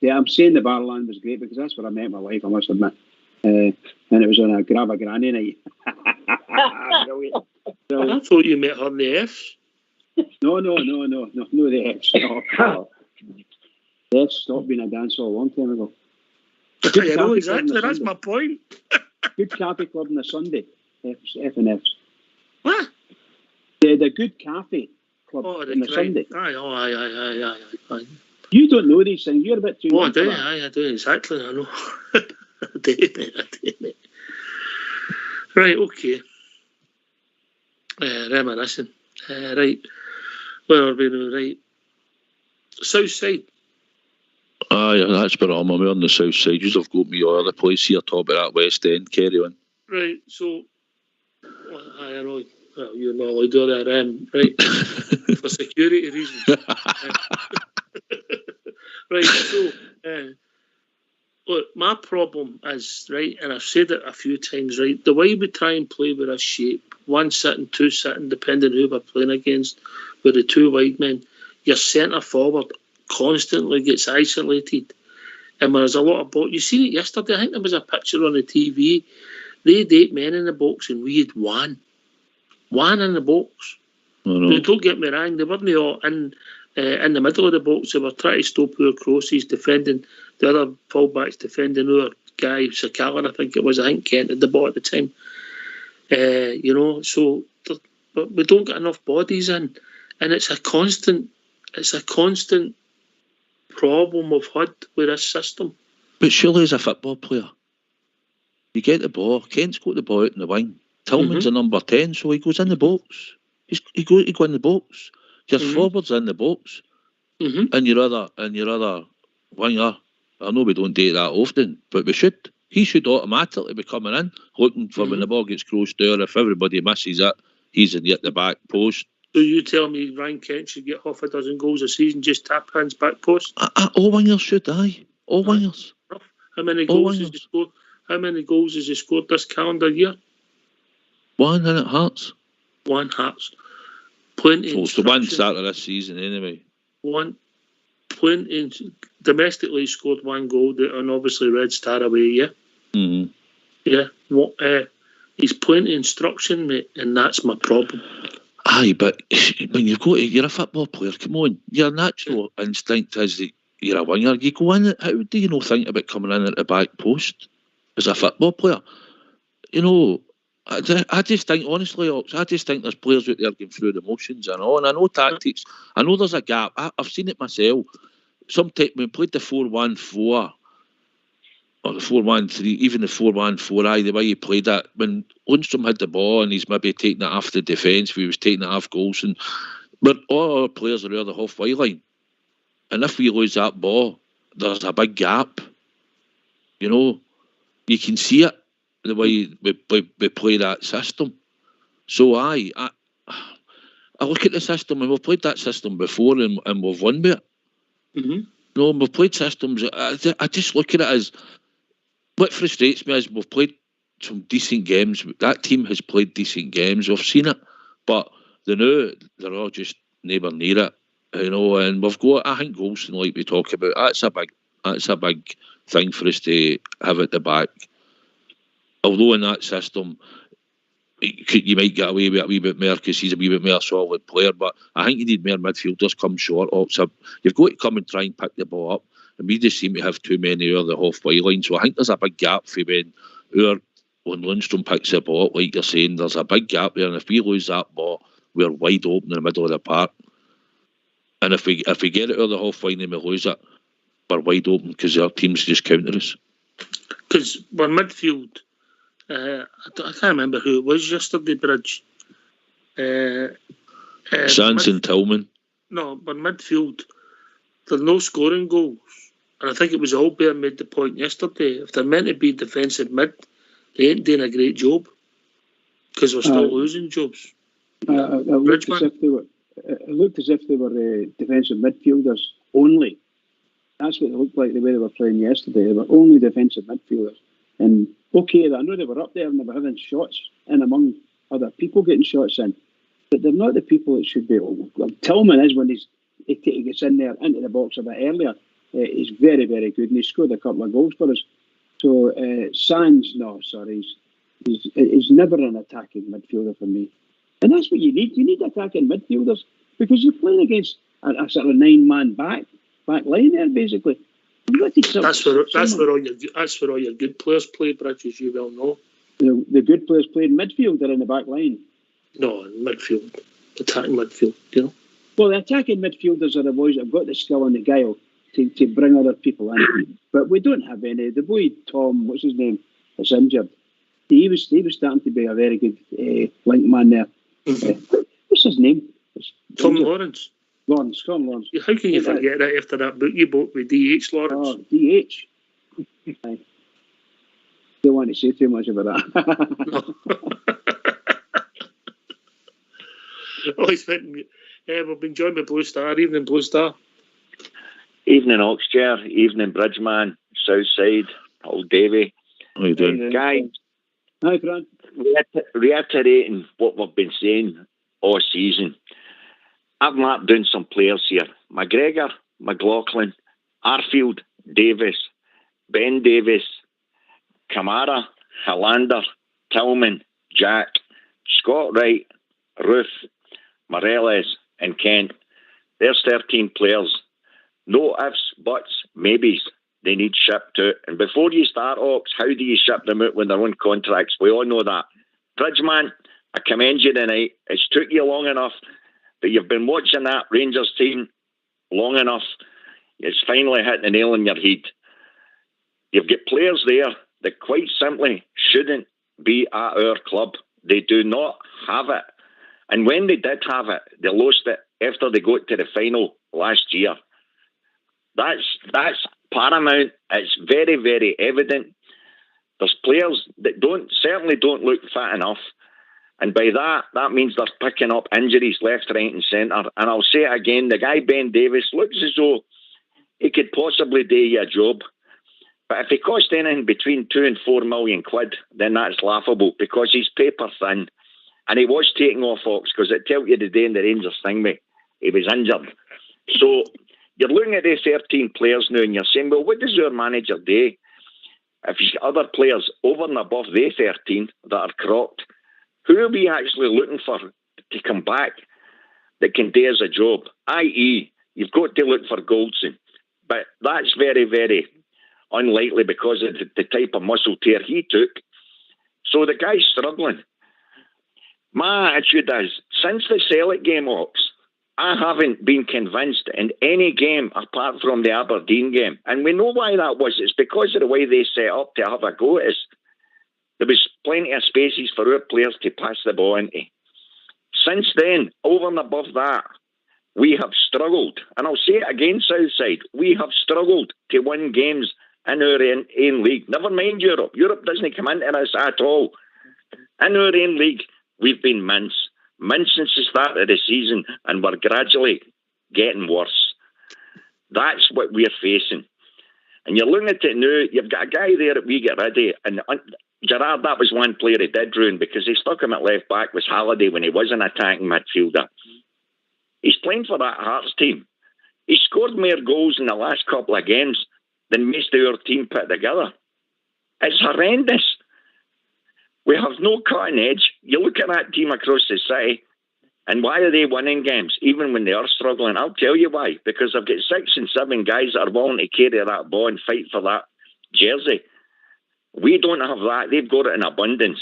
I'm saying the Barrowland was great because that's where I met my wife, I must admit. And it was on a grab a granny night. Brilliant. I thought you met her in the Fs. No, the Fs. No. The Fs stopped being a dancer a long time ago. I know exactly, that's my point. Good cafe club on a Sunday. F and Fs. What? The good cafe club on a Sunday. Aye. You don't know these things. You're a bit too young. I do. I do exactly. I know. I do, mate. Right. Okay. Reminiscing. Right. Where are we now? Right. South side. Aye, that's where I'm on the south side. You've got me all over the place here, top of that West End. Carry on. Right. So, I know. Well, you're not allowed to do that, right? For security reasons. Right, so, look, my problem is, right, and I've said it a few times, right, the way we try and play with our shape, one sitting, two sitting, depending who we're playing against, with the two wide men, your centre forward constantly gets isolated. And there's a lot of ball. You seen it yesterday, I think there was a picture on the TV. They had 8 men in the box and we had one. One in the box. Now, don't get me wrong, they weren't all in the middle of the box. They were trying to stop our crosses, defending the other fullbacks, defending our guy, Sakala, I think it was. I think Kent at the ball at the time. You know, so but we don't get enough bodies in, and it's a constant problem we've had with this system. But surely, as a football player, you get the ball. Kent's got the ball out in the wing. Tillman's the number 10, so he goes in the box. He go in the box. Your forward's in the box, and your other winger. I know we don't do it that often, but we should. He should automatically be coming in, looking for when the ball gets close to her. If everybody misses it, he's at the back post. So you tell me Ryan Kent should get half a dozen goals a season, just tap hands back post? All wingers should, aye. All wingers. How many goals has he scored? How many goals has he scored this calendar year? 1 and it Hearts. 1 Hearts. Plenty. So one start of this season anyway. Domestically scored 1 goal and obviously Red Star away, yeah? Mm-hmm. Yeah. He's plenty instruction, mate, and that's my problem. Aye, but when you're a football player, come on, your natural instinct is that you're a winger. You go in, how do you not think about coming in at the back post as a football player? You know, I just think, honestly, Ox, I just think there's players out there going through the motions and all, and I know tactics. I know there's a gap. I've seen it myself. Sometimes we played the 4-1-4 or the 4-1-3, even the 4-1-4, the way he played that, when Lundstrom had the ball and he's maybe taking it off the defence, he was taking it off goals, but all our players are over the halfway line. And if we lose that ball, there's a big gap. You know, you can see it, the way we play that system. So I look at the system, and we've played that system before and we've won with it. Mm-hmm. No, we've played systems. I just look at it as, what frustrates me is we've played some decent games. That team has played decent games. We've seen it, but they're all just neighbour near it, you know. And we've got, I think, Golson, like we talk about, that's a big thing for us to have at the back. Although in that system, you might get away with a wee bit more because he's a wee bit more solid player, but I think you need more midfielders come short. So you've got to come and try and pick the ball up, and we just seem to have too many over the halfway line. So I think there's a big gap for when Lundstrom picks the ball up, like you're saying, there's a big gap there, and if we lose that ball, we're wide open in the middle of the park. And if we get it over the halfway line and we lose it, we're wide open because our teams just counter us. Because we're midfield. I can't remember who it was yesterday, Bridge. Sands and Tillman. No, but midfield, there's no scoring goals. And I think it was Albert made the point yesterday. If they're meant to be defensive mid, they ain't doing a great job because we're still losing jobs. It looked as if they were defensive midfielders only. That's what it looked like the way they were playing yesterday. They were only defensive midfielders. And okay, I know they were up there and they were having shots in among other people getting shots in, but they're not the people that should be. Well, Tillman is when he gets in there into the box a bit earlier. He's very, very good, and he scored a couple of goals for us. So Sands, he's never an attacking midfielder for me. And that's what you need. You need attacking midfielders because you're playing against a sort of 9-man back line there, basically. That's where all your good players play, Bridge, as you well know. The good players play in midfield or in the back line? No, in midfield. Attacking midfield, you know. Well, the attacking midfielders are the boys that have got the skill and the guile to bring other people in. But we don't have any. The boy Tom, what's his name, that's injured. He was starting to be a very good link man there. Mm-hmm. What's his name? Tom Lawrence. Tom Lawrence. How can you forget that after that book you bought with DH Lawrence? Oh, DH. I don't want to say too much about that. We've been joined by Blue Star. Evening, Blue Star. Evening, Oxchair. Evening, Bridgeman. Southside. Paul Davey. How you doing? Guys. Hi, Fran. Reiterating what we've been saying all season. I've marked down some players here. McGregor, McLaughlin, Arfield, Davis, Ben Davis, Kamara, Hollander, Tillman, Jack, Scott Wright, Ruth, Moreles and Kent. There's 13 players. No ifs, buts, maybes. They need shipped out. And before you start, Ox, how do you ship them out when they're on contracts? We all know that. Bridgeman, I commend you tonight. It's took you long enough, but you've been watching that Rangers team long enough. It's finally hit the nail on your head. You've got players there that quite simply shouldn't be at our club. They do not have it. And when they did have it, they lost it after they got to the final last year. That's paramount. It's very, very evident. There's players that certainly don't look fit enough. And by that means they're picking up injuries left, right and centre. And I'll say it again, the guy Ben Davis looks as though he could possibly do you a job. But if he cost anything between 2 and 4 million quid, then that's laughable because he's paper thin. And he was taking off Ox because it tell you the day in the Rangers thing, mate, he was injured. So you're looking at these 13 players now and you're saying, well, what does our manager do? if you've got other players over and above the 13 that are crocked, who are we actually looking for to come back that can do us a job? I.e., you've got to look for Goldson. But that's very, very unlikely because of the type of muscle tear he took. So the guy's struggling. My attitude is, since the Celtic game, Ox, I haven't been convinced in any game apart from the Aberdeen game. And we know why that was. It's because of the way they set up to have a go at us. There was plenty of spaces for our players to pass the ball into. Since then, over and above that, we have struggled. And I'll say it again, Southside, we have struggled to win games in our own league. Never mind Europe. Europe doesn't come into us at all. In our own league, we've been mince since the start of the season, and we're gradually getting worse. That's what we're facing. And you're looking at it now, you've got a guy there that we get rid of, and Gerrard, that was one player he did ruin because he stuck him at left back, was Halliday when he was an attacking midfielder. He's playing for that Hearts team. He scored more goals in the last couple of games than most of our team put together. It's horrendous. We have no cutting edge. You look at that team across the city, and why are they winning games, even when they are struggling? I'll tell you why. Because I've got 6 and 7 guys that are willing to carry that ball and fight for that jersey. We don't have that. They've got it in abundance.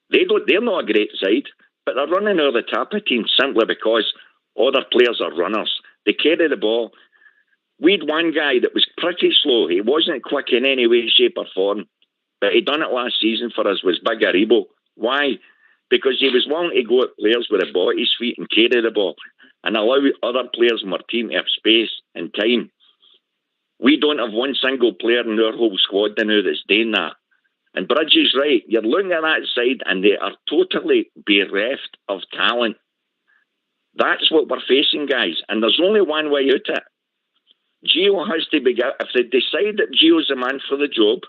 They're not a great side, but they're running over the top of teams simply because other players are runners. They carry the ball. We'd one guy that was pretty slow. He wasn't quick in any way, shape or form. But he done it last season for us, was Big Aribo. Why? Because he was willing to go at players with the ball at his feet and carry the ball and allow other players in our team to have space and time. We don't have one single player in our whole squad now that's doing that. And Bridge is right. You're looking at that side and they are totally bereft of talent. That's what we're facing, guys. And there's only one way out of it. Gio has to be... If they decide that Gio's the man for the job,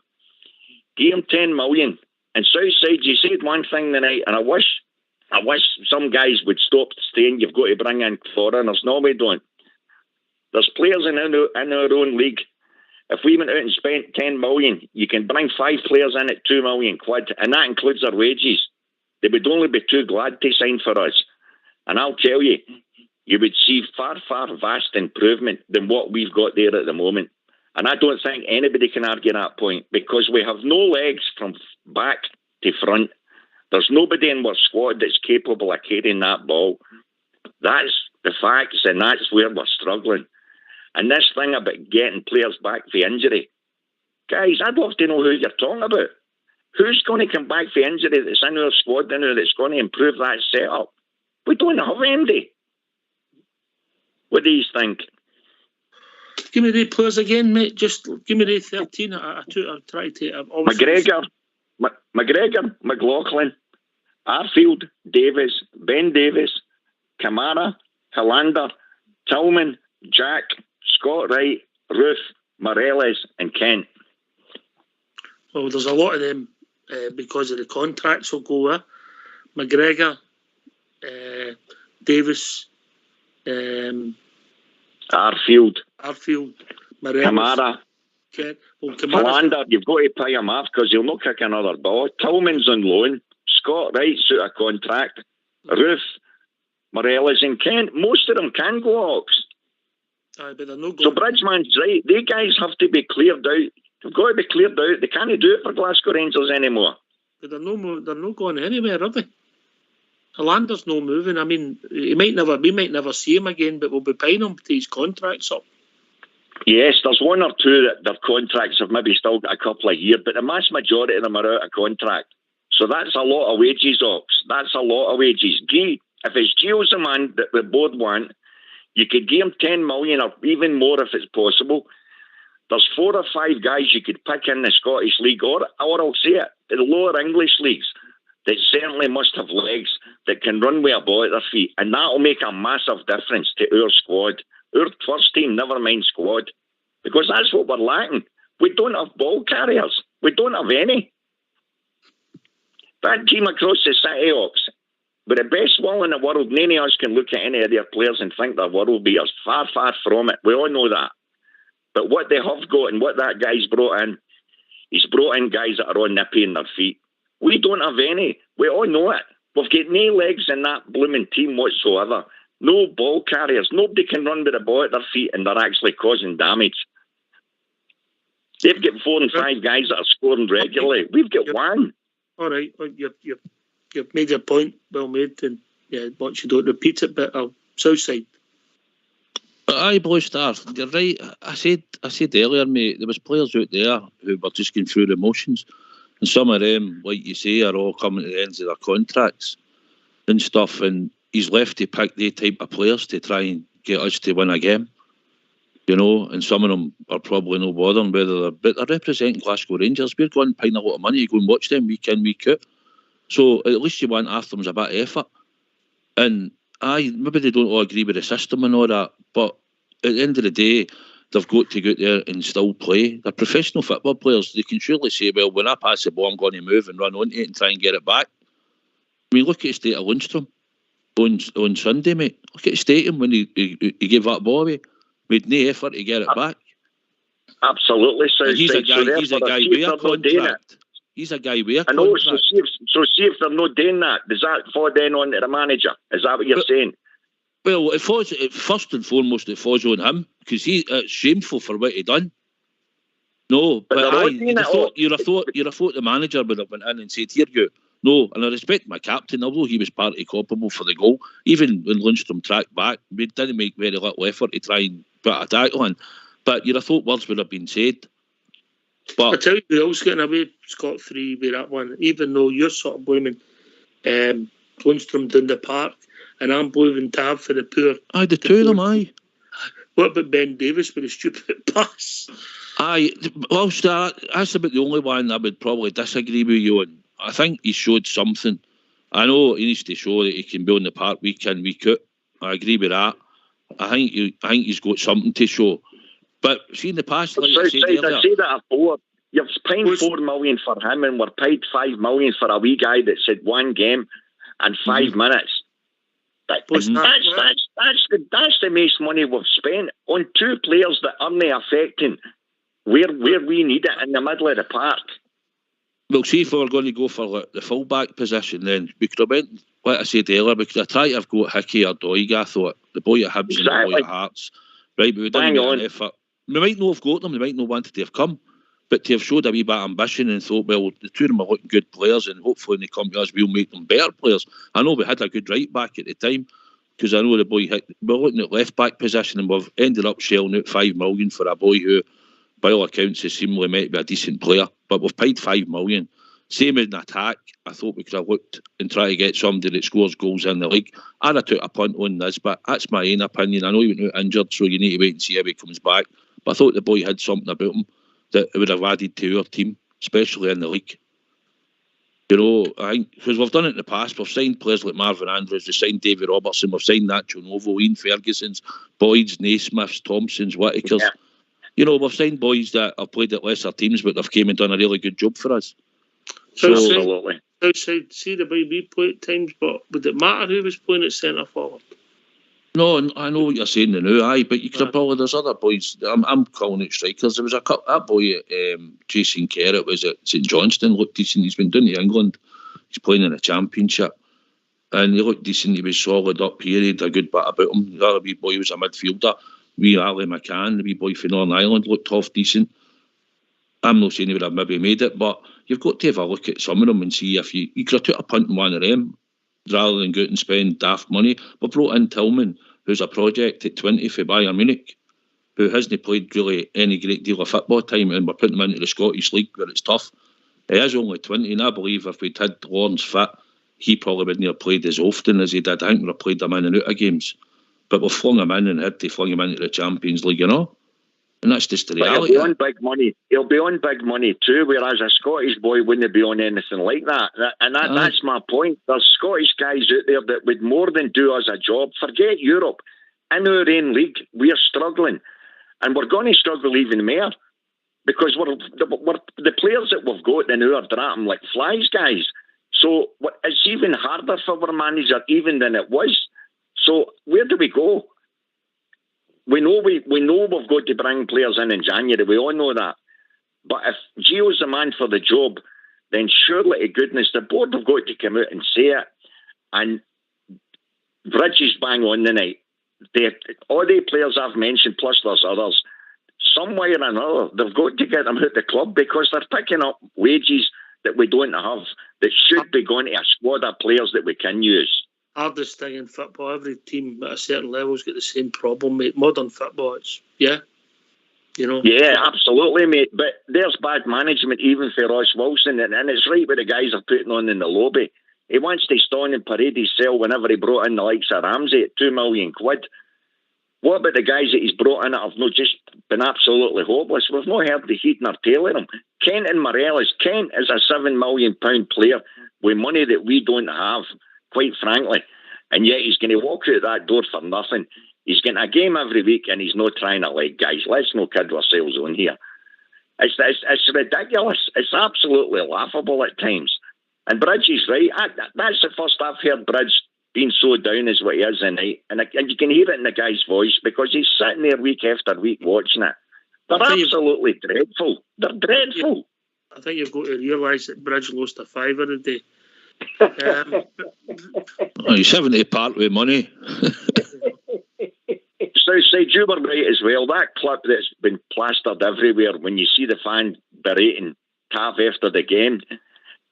give him 10 million. And Southside, you said one thing tonight, and I wish some guys would stop saying you've got to bring in foreigners. No, we don't. There's players in our own league. If we went out and spent 10 million, you can bring 5 players in at 2 million quid, and that includes their wages. They would only be too glad to sign for us. And I'll tell you, you would see far, far vast improvement than what we've got there at the moment. And I don't think anybody can argue that point because we have no legs from back to front. There's nobody in our squad that's capable of carrying that ball. That's the facts, and that's where we're struggling. And this thing about getting players back for injury, guys, I'd love to know who you're talking about. Who's going to come back for injury that's in our squad now that's going to improve that setup? We don't have anybody. What do you think? Give me the players again, mate. Just give me the 13. I try to... McGregor, McLaughlin, Arfield, Davis, Ben Davis, Kamara, Hollander, Tillman, Jack, Scott Wright, Ruth, Moreles and Kent. Well, there's a lot of them because of the contracts will go with. McGregor, Davis, Arfield, Moreles, Kamara. Kent. Well, Hollander, you've got to pay him off because he'll not kick another ball. Tillman's on loan. Scott Wright's out of contract. Ruth, Moreles and Kent. Most of them can go Ox. But they're no going. So Bridgeman's right. They guys have to be cleared out. They've got to be cleared out. They can't do it for Glasgow Rangers anymore. But they're no going anywhere, are they? Hollander's no moving. I mean, we might never see him again, but we'll be paying him to his contracts up. Yes, there's one or two that their contracts have maybe still got a couple of years, but the mass majority of them are out of contract. So that's a lot of wages, Ox. That's a lot of wages. If it's Gio's the man that the board want, you could give him 10 million or even more if it's possible. There's 4 or 5 guys you could pick in the Scottish League, or I'll say it, the lower English leagues, that certainly must have legs that can run with a ball at their feet, and that'll make a massive difference to our squad. Our first team, never mind squad, because that's what we're lacking. We don't have ball carriers. We don't have any. That team across the city, Ox, with the best will in the world, none of us can look at any of their players and think they're world beaters. Far, far from it. We all know that. But what they have got and what that guy's brought in, He's brought in guys that are all nippy in their feet. We don't have any. We all know it. We've got no legs in that blooming team whatsoever. No ball carriers. Nobody can run with the ball at their feet, and they're actually causing damage. They've got 4 and 5 guys that are scoring regularly. We've got one. All right, well, you've made your point, well made, and yeah, once you don't repeat it, but Southside. Aye, Blue Star, you're right. I said earlier, mate, there was players out there who were just going through the motions, and some of them, like you say, are all coming to the ends of their contracts and stuff, and he's left to pick the type of players to try and get us to win a game, you know, and some of them are probably no bothering whether but they're representing Glasgow Rangers. We're going to pay a lot of money to go and watch them week in, week out. So at least you want after them a bit of effort. And maybe they don't all agree with the system and all that, but at the end of the day, they've got to go out there and still play. They're professional football players. They can surely say, well, when I pass the ball, I'm going to move and run onto it and try and get it back. I mean, look at the state of Lundstrom on Sunday, mate. Look at the stadium when he gave that ball away. Made no effort to get it back. Absolutely. So he's a guy with a contract. He's a guy with a contract. So see if they're not doing that, does that fall then on to the manager? Is that what you're saying? Well, first and foremost, it falls on him, because it's shameful for what he done. No, but you'd have thought the manager would have went in and said, here you. No, and I respect my captain, although he was partly culpable for the goal. Even when Lundstrom tracked back, we didn't make very little effort to try and put a tackle in. But you'd have thought words would have been said. But I tell you, who else getting away scot-free with that one, even though you're sort of blaming Lundstrom down the park, and I'm blaming Tav for the poor. Aye, the two of them, aye. What about Ben Davis with a stupid pass? Aye, well, that's about the only one I would probably disagree with you on. I think he showed something. I know he needs to show that he can be on the park week in, week out. I agree with that. I think he's got something to show. But see, in the past, like I said earlier, I say that before. You've paid 4 million for him, and we're paid 5 million for a wee guy that said one game and 5 minutes. That's the most money we've spent on 2 players that aren't affecting where we need it in the middle of the park. Well, see, if we were going to go for the full-back position, then we could have went, like I said earlier, we could have tried to have got Hickey or Doig, I thought. The boy at Hibs and the boy at Hearts. Right, but we didn't get an effort. We might not have got them, they might not wanted to have come, but to have showed a wee bit of ambition and thought, well, the two of them are looking good players, and hopefully when they come to us, we'll make them better players. I know we had a good right-back at the time, because I know the boy, we're looking at left-back position, and we've ended up shelling out 5 million for a boy who, by all accounts, is seemingly might be a decent player, but we've paid 5 million. Same in attack, I thought we could have looked and tried to get somebody that scores goals in the league. I'd have took a punt on this, but that's my own opinion. I know he went out injured, so you need to wait and see how he comes back. But I thought the boy had something about him that it would have added to our team, especially in the league. You know, I think, because we've done it in the past, we've signed players like Marvin Andrews, we've signed David Robertson, we've signed Nacho Novo, Ian Ferguson's, Boyd's, Naismiths, Thompsons, Whittakers. Yeah. You know, we've signed boys that have played at lesser teams, but they've came and done a really good job for us. Absolutely. Outside, see the way we play at times, but would it matter who was playing at centre forward? No, I know what you're saying now, aye, but you could have probably, there's other boys, I'm calling it strikers. There was that boy, Jason Kerr, was at St Johnstone, looked decent. He's been down to England, he's playing in the Championship, and he looked decent. He was solid up here, he had a good bit about him. The other wee boy was a midfielder, wee Ali McCann, the wee boy from Northern Ireland, looked half decent. I'm not saying he would have maybe made it, but you've got to have a look at some of them and see if you could have took a punt on one of them rather than go out and spend daft money. We brought in Tillman, who's a project at 20 for Bayern Munich, who hasn't played really any great deal of football time, and we're putting him into the Scottish League where it's tough. He is only 20, and I believe if we'd had Lawrence fit, he probably wouldn't have played as often as he did. I think we'd have played him in and out of games. But we've flung him in and had to fling him into the Champions League, you know? And that's just the reality. He'll be on big money. He'll be on big money too, whereas a Scottish boy wouldn't be on anything like that. And that's my point. There's Scottish guys out there that would more than do us a job. Forget Europe. In our own league, we're struggling. And we're going to struggle even more. Because we're the players that we've got in our drafting like flies, guys. So it's even harder for our manager even than it was. So where do we go? We know we've got to bring players in January. We all know that. But if Gio's the man for the job, then surely to goodness the board have got to come out and say it. And Bridge is bang on the night. All the players I've mentioned, plus there's others, some way or another, they've got to get them out of the club because they're picking up wages that we don't have, that should be going to a squad of players that we can use. Hardest thing in football, every team at a certain level's got the same problem, mate. Modern football, it's, yeah. You know? Yeah, absolutely, mate. But there's bad management even for Ross Wilson, and it's right what the guys are putting on in the lobby. He wants to stand and parade his cell whenever he brought in the likes of Ramsey at £2 million. What about the guys that he's brought in that have not just been absolutely hopeless? We've not heard the heat nor tail of them. Kent and Morelos. Kent is a £7 million player with money that we don't have, quite frankly. And yet he's going to walk out that door for nothing. He's getting a game every week and he's not trying to leg guys. Let's not kid ourselves on here. It's ridiculous. It's absolutely laughable at times. And Bridge is right. That's the first I've heard Bridge being so down as what he is tonight. And you can hear it in the guy's voice because he's sitting there week after week watching it. They're absolutely dreadful. They're dreadful. I think you've got to realise that Bridge lost a fiver a day. He's having to part with money. Southside, you were right as well. That clip that's been plastered everywhere when you see the fan berating Tav after the game.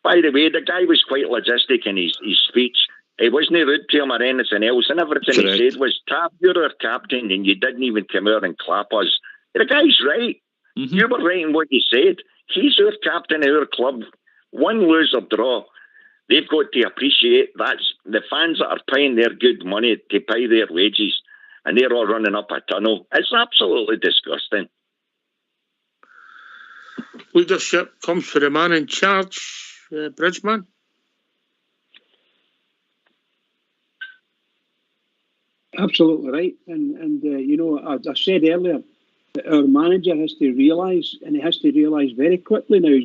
By the way, the guy was quite logistic in his speech. He wasn't rude to him or anything else, and everything Correct. He said was, Tav, you're our captain, and you didn't even come out and clap us. The guy's right. Mm-hmm. You were right in what you said. He's our captain of our club. Win, lose or draw. They've got to appreciate that's the fans that are paying their good money to pay their wages, and they're all running up a tunnel. It's absolutely disgusting. Leadership comes for the man in charge, Bridgeman. Absolutely right. And you know, as I said earlier, that our manager has to realise, and he has to realise very quickly now,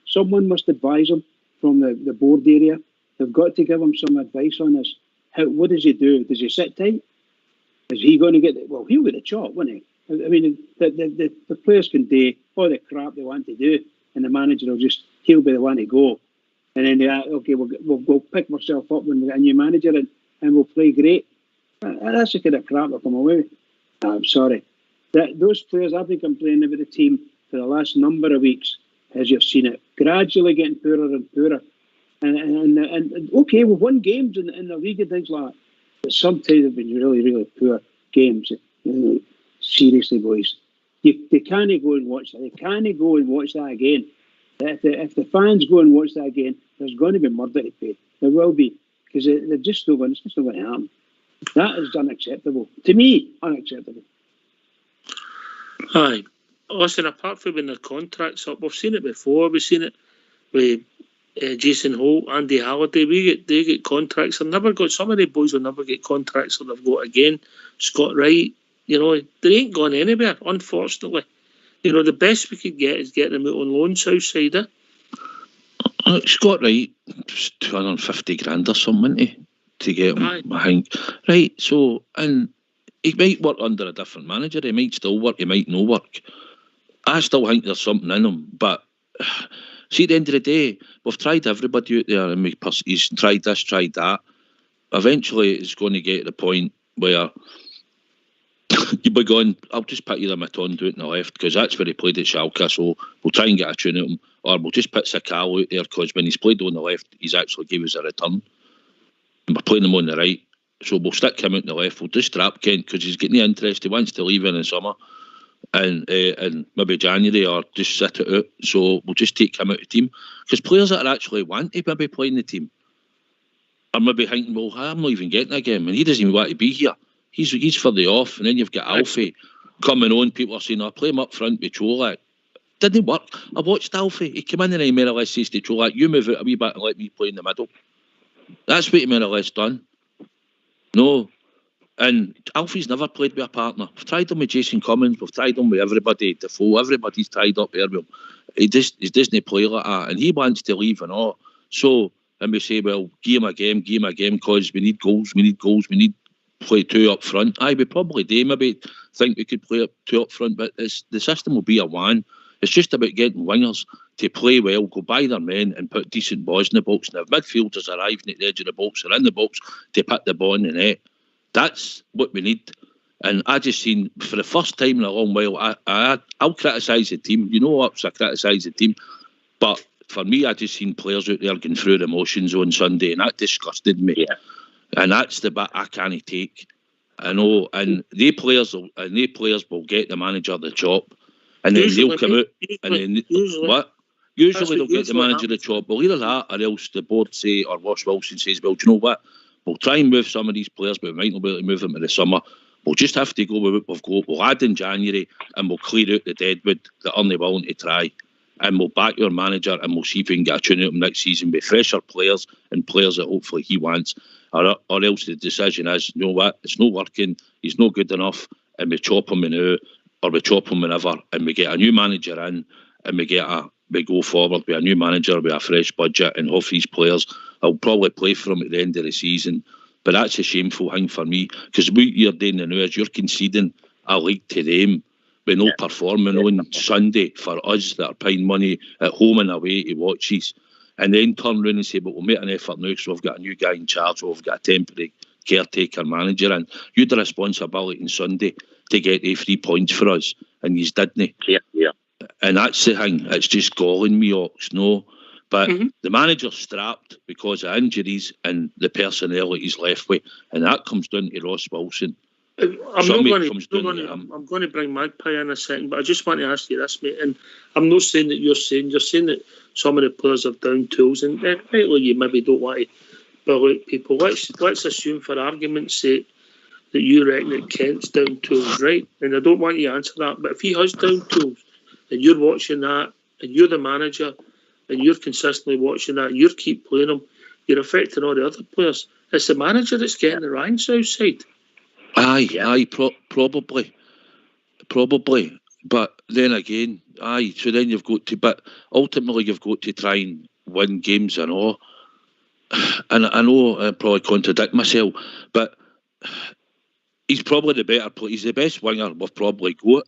someone must advise him from the board area. They've got to give him some advice on this. What does he do? Does he sit tight? Is he going to get it? Well, he'll get a chop, won't he? I mean, the players can do all the crap they want to do, and the manager he'll be the one to go. And then we'll pick myself up when we get a new manager and we'll play great. That's the kind of crap they'll come away with. I'm sorry. Those players have been complaining about the team for the last number of weeks, as you've seen it, gradually getting poorer and poorer. And okay, we've won games in the league and things like that, but sometimes they've been really, really poor games. Seriously, boys, they can't go and watch that. They can't go and watch that again. If the fans go and watch that again, there's going to be murder to pay. There will be, because they're just not going. It's just not going to happen. That is unacceptable to me. Unacceptable. Aye. Listen, apart from when the contracts up, we've seen it before. We've seen it with Jason Holt, Andy Halliday. They get contracts. They've never got. Some of the boys will never get contracts that they've got again. Scott Wright, you know, they ain't gone anywhere. Unfortunately, you know, the best we could get is get them out on loan Southside. Scott Wright, 250 grand or something, to get him. I think. Right. So, and he might work under a different manager. He might still work. He might no work. I still think there's something in him, but see, at the end of the day, we've tried everybody out there, and he's tried this, tried that. Eventually, it's going to get to the point where you'll be going, I'll just put either Matondo out in the left, because that's where he played at Schalke, so we'll try and get a tune at him, or we'll just put Sakal out there, because when he's played on the left, he's actually gave us a return. And we're playing him on the right, so we'll stick him out in the left. We'll just trap Kent, because he's getting the interest. He wants to leave in the summer. And maybe January, or just sit it out. So we'll just take him out of the team, because players that are actually want to maybe play in the team are maybe thinking, well, I'm not even getting a game, and he doesn't even want to be here. He's for the off. And then you've got Alfie coming on. People are saying, "I play him up front with Cholak." Didn't work. I watched Alfie. He came in and he more or less says to Cholak, "You move out a wee bit and let me play in the middle." That's what he more or less done. No. And Alfie's never played with a partner. We've tried him with Jason Cummins. We've tried him with everybody. Defoe. Everybody's tied up there with him. He doesn't play like that, and he wants to leave and all. So, and we say, well, give him a game, because we need goals. We need play two up front. Aye, we probably do maybe think we could play two up front, but the system will be a one. It's just about getting wingers to play well, go by their men and put decent balls in the box. Now, if midfielders arriving at the edge of the box or in the box to put the ball in the net, that's what we need. And I just seen, for the first time in a long while, I'll criticise the team. You know what? I criticise the team. But for me, I just seen players out there going through the emotions on Sunday, and that disgusted me. Yeah. And that's the bit I can't take. I know, and they players will get the manager the job, and then they'll come out and then what? Usually they'll get the manager the job. Well, either that or else the board say, or Ross Wilson says, well, do you know what? We'll try and move some of these players, but we might not be able to move them in the summer. We'll just have to go with what we've got. We'll add in January and we'll clear out the deadwood that aren't willing to try. And we'll back your manager and we'll see if we can get a tune out of him next season with fresher players and players that hopefully he wants. Or else the decision is, you know what, it's not working, he's not good enough, and we chop him now, or we chop him whenever, and we get a new manager in, and we go forward with a new manager with a fresh budget, and half these players will probably play for him at the end of the season. But that's a shameful thing for me, because what you're doing now is you're conceding a league to them with no performing on Sunday for us that are paying money at home and away to watches, and then turn around and say, but we'll make an effort now, so we've got a new guy in charge, or we've got a temporary caretaker manager, and you had the responsibility on Sunday to get the 3 points for us, and you didn't. Yeah. And that's the thing, it's just galling me, Ox, no? But the manager's strapped because of injuries and the personnel that he's left with, and that comes down to Ross Wilson. I'm going to bring Magpie in a second, but I just want to ask you this, mate. And I'm not saying that you're saying that some of the players are down tools, and rightly you maybe don't want to belittle people. Let's assume, for argument's sake, that you reckon that Kent's down tools, right? And I don't want you to answer that, but if he has down tools, and you're watching that, and you're the manager, and you're consistently watching that, and you keep playing him, you're affecting all the other players. It's the manager that's getting the ranks outside. Probably. But then again, so then you've got to, but ultimately you've got to try and win games and all. And I know I probably contradict myself, but he's probably the better player. He's the best winger we've probably got.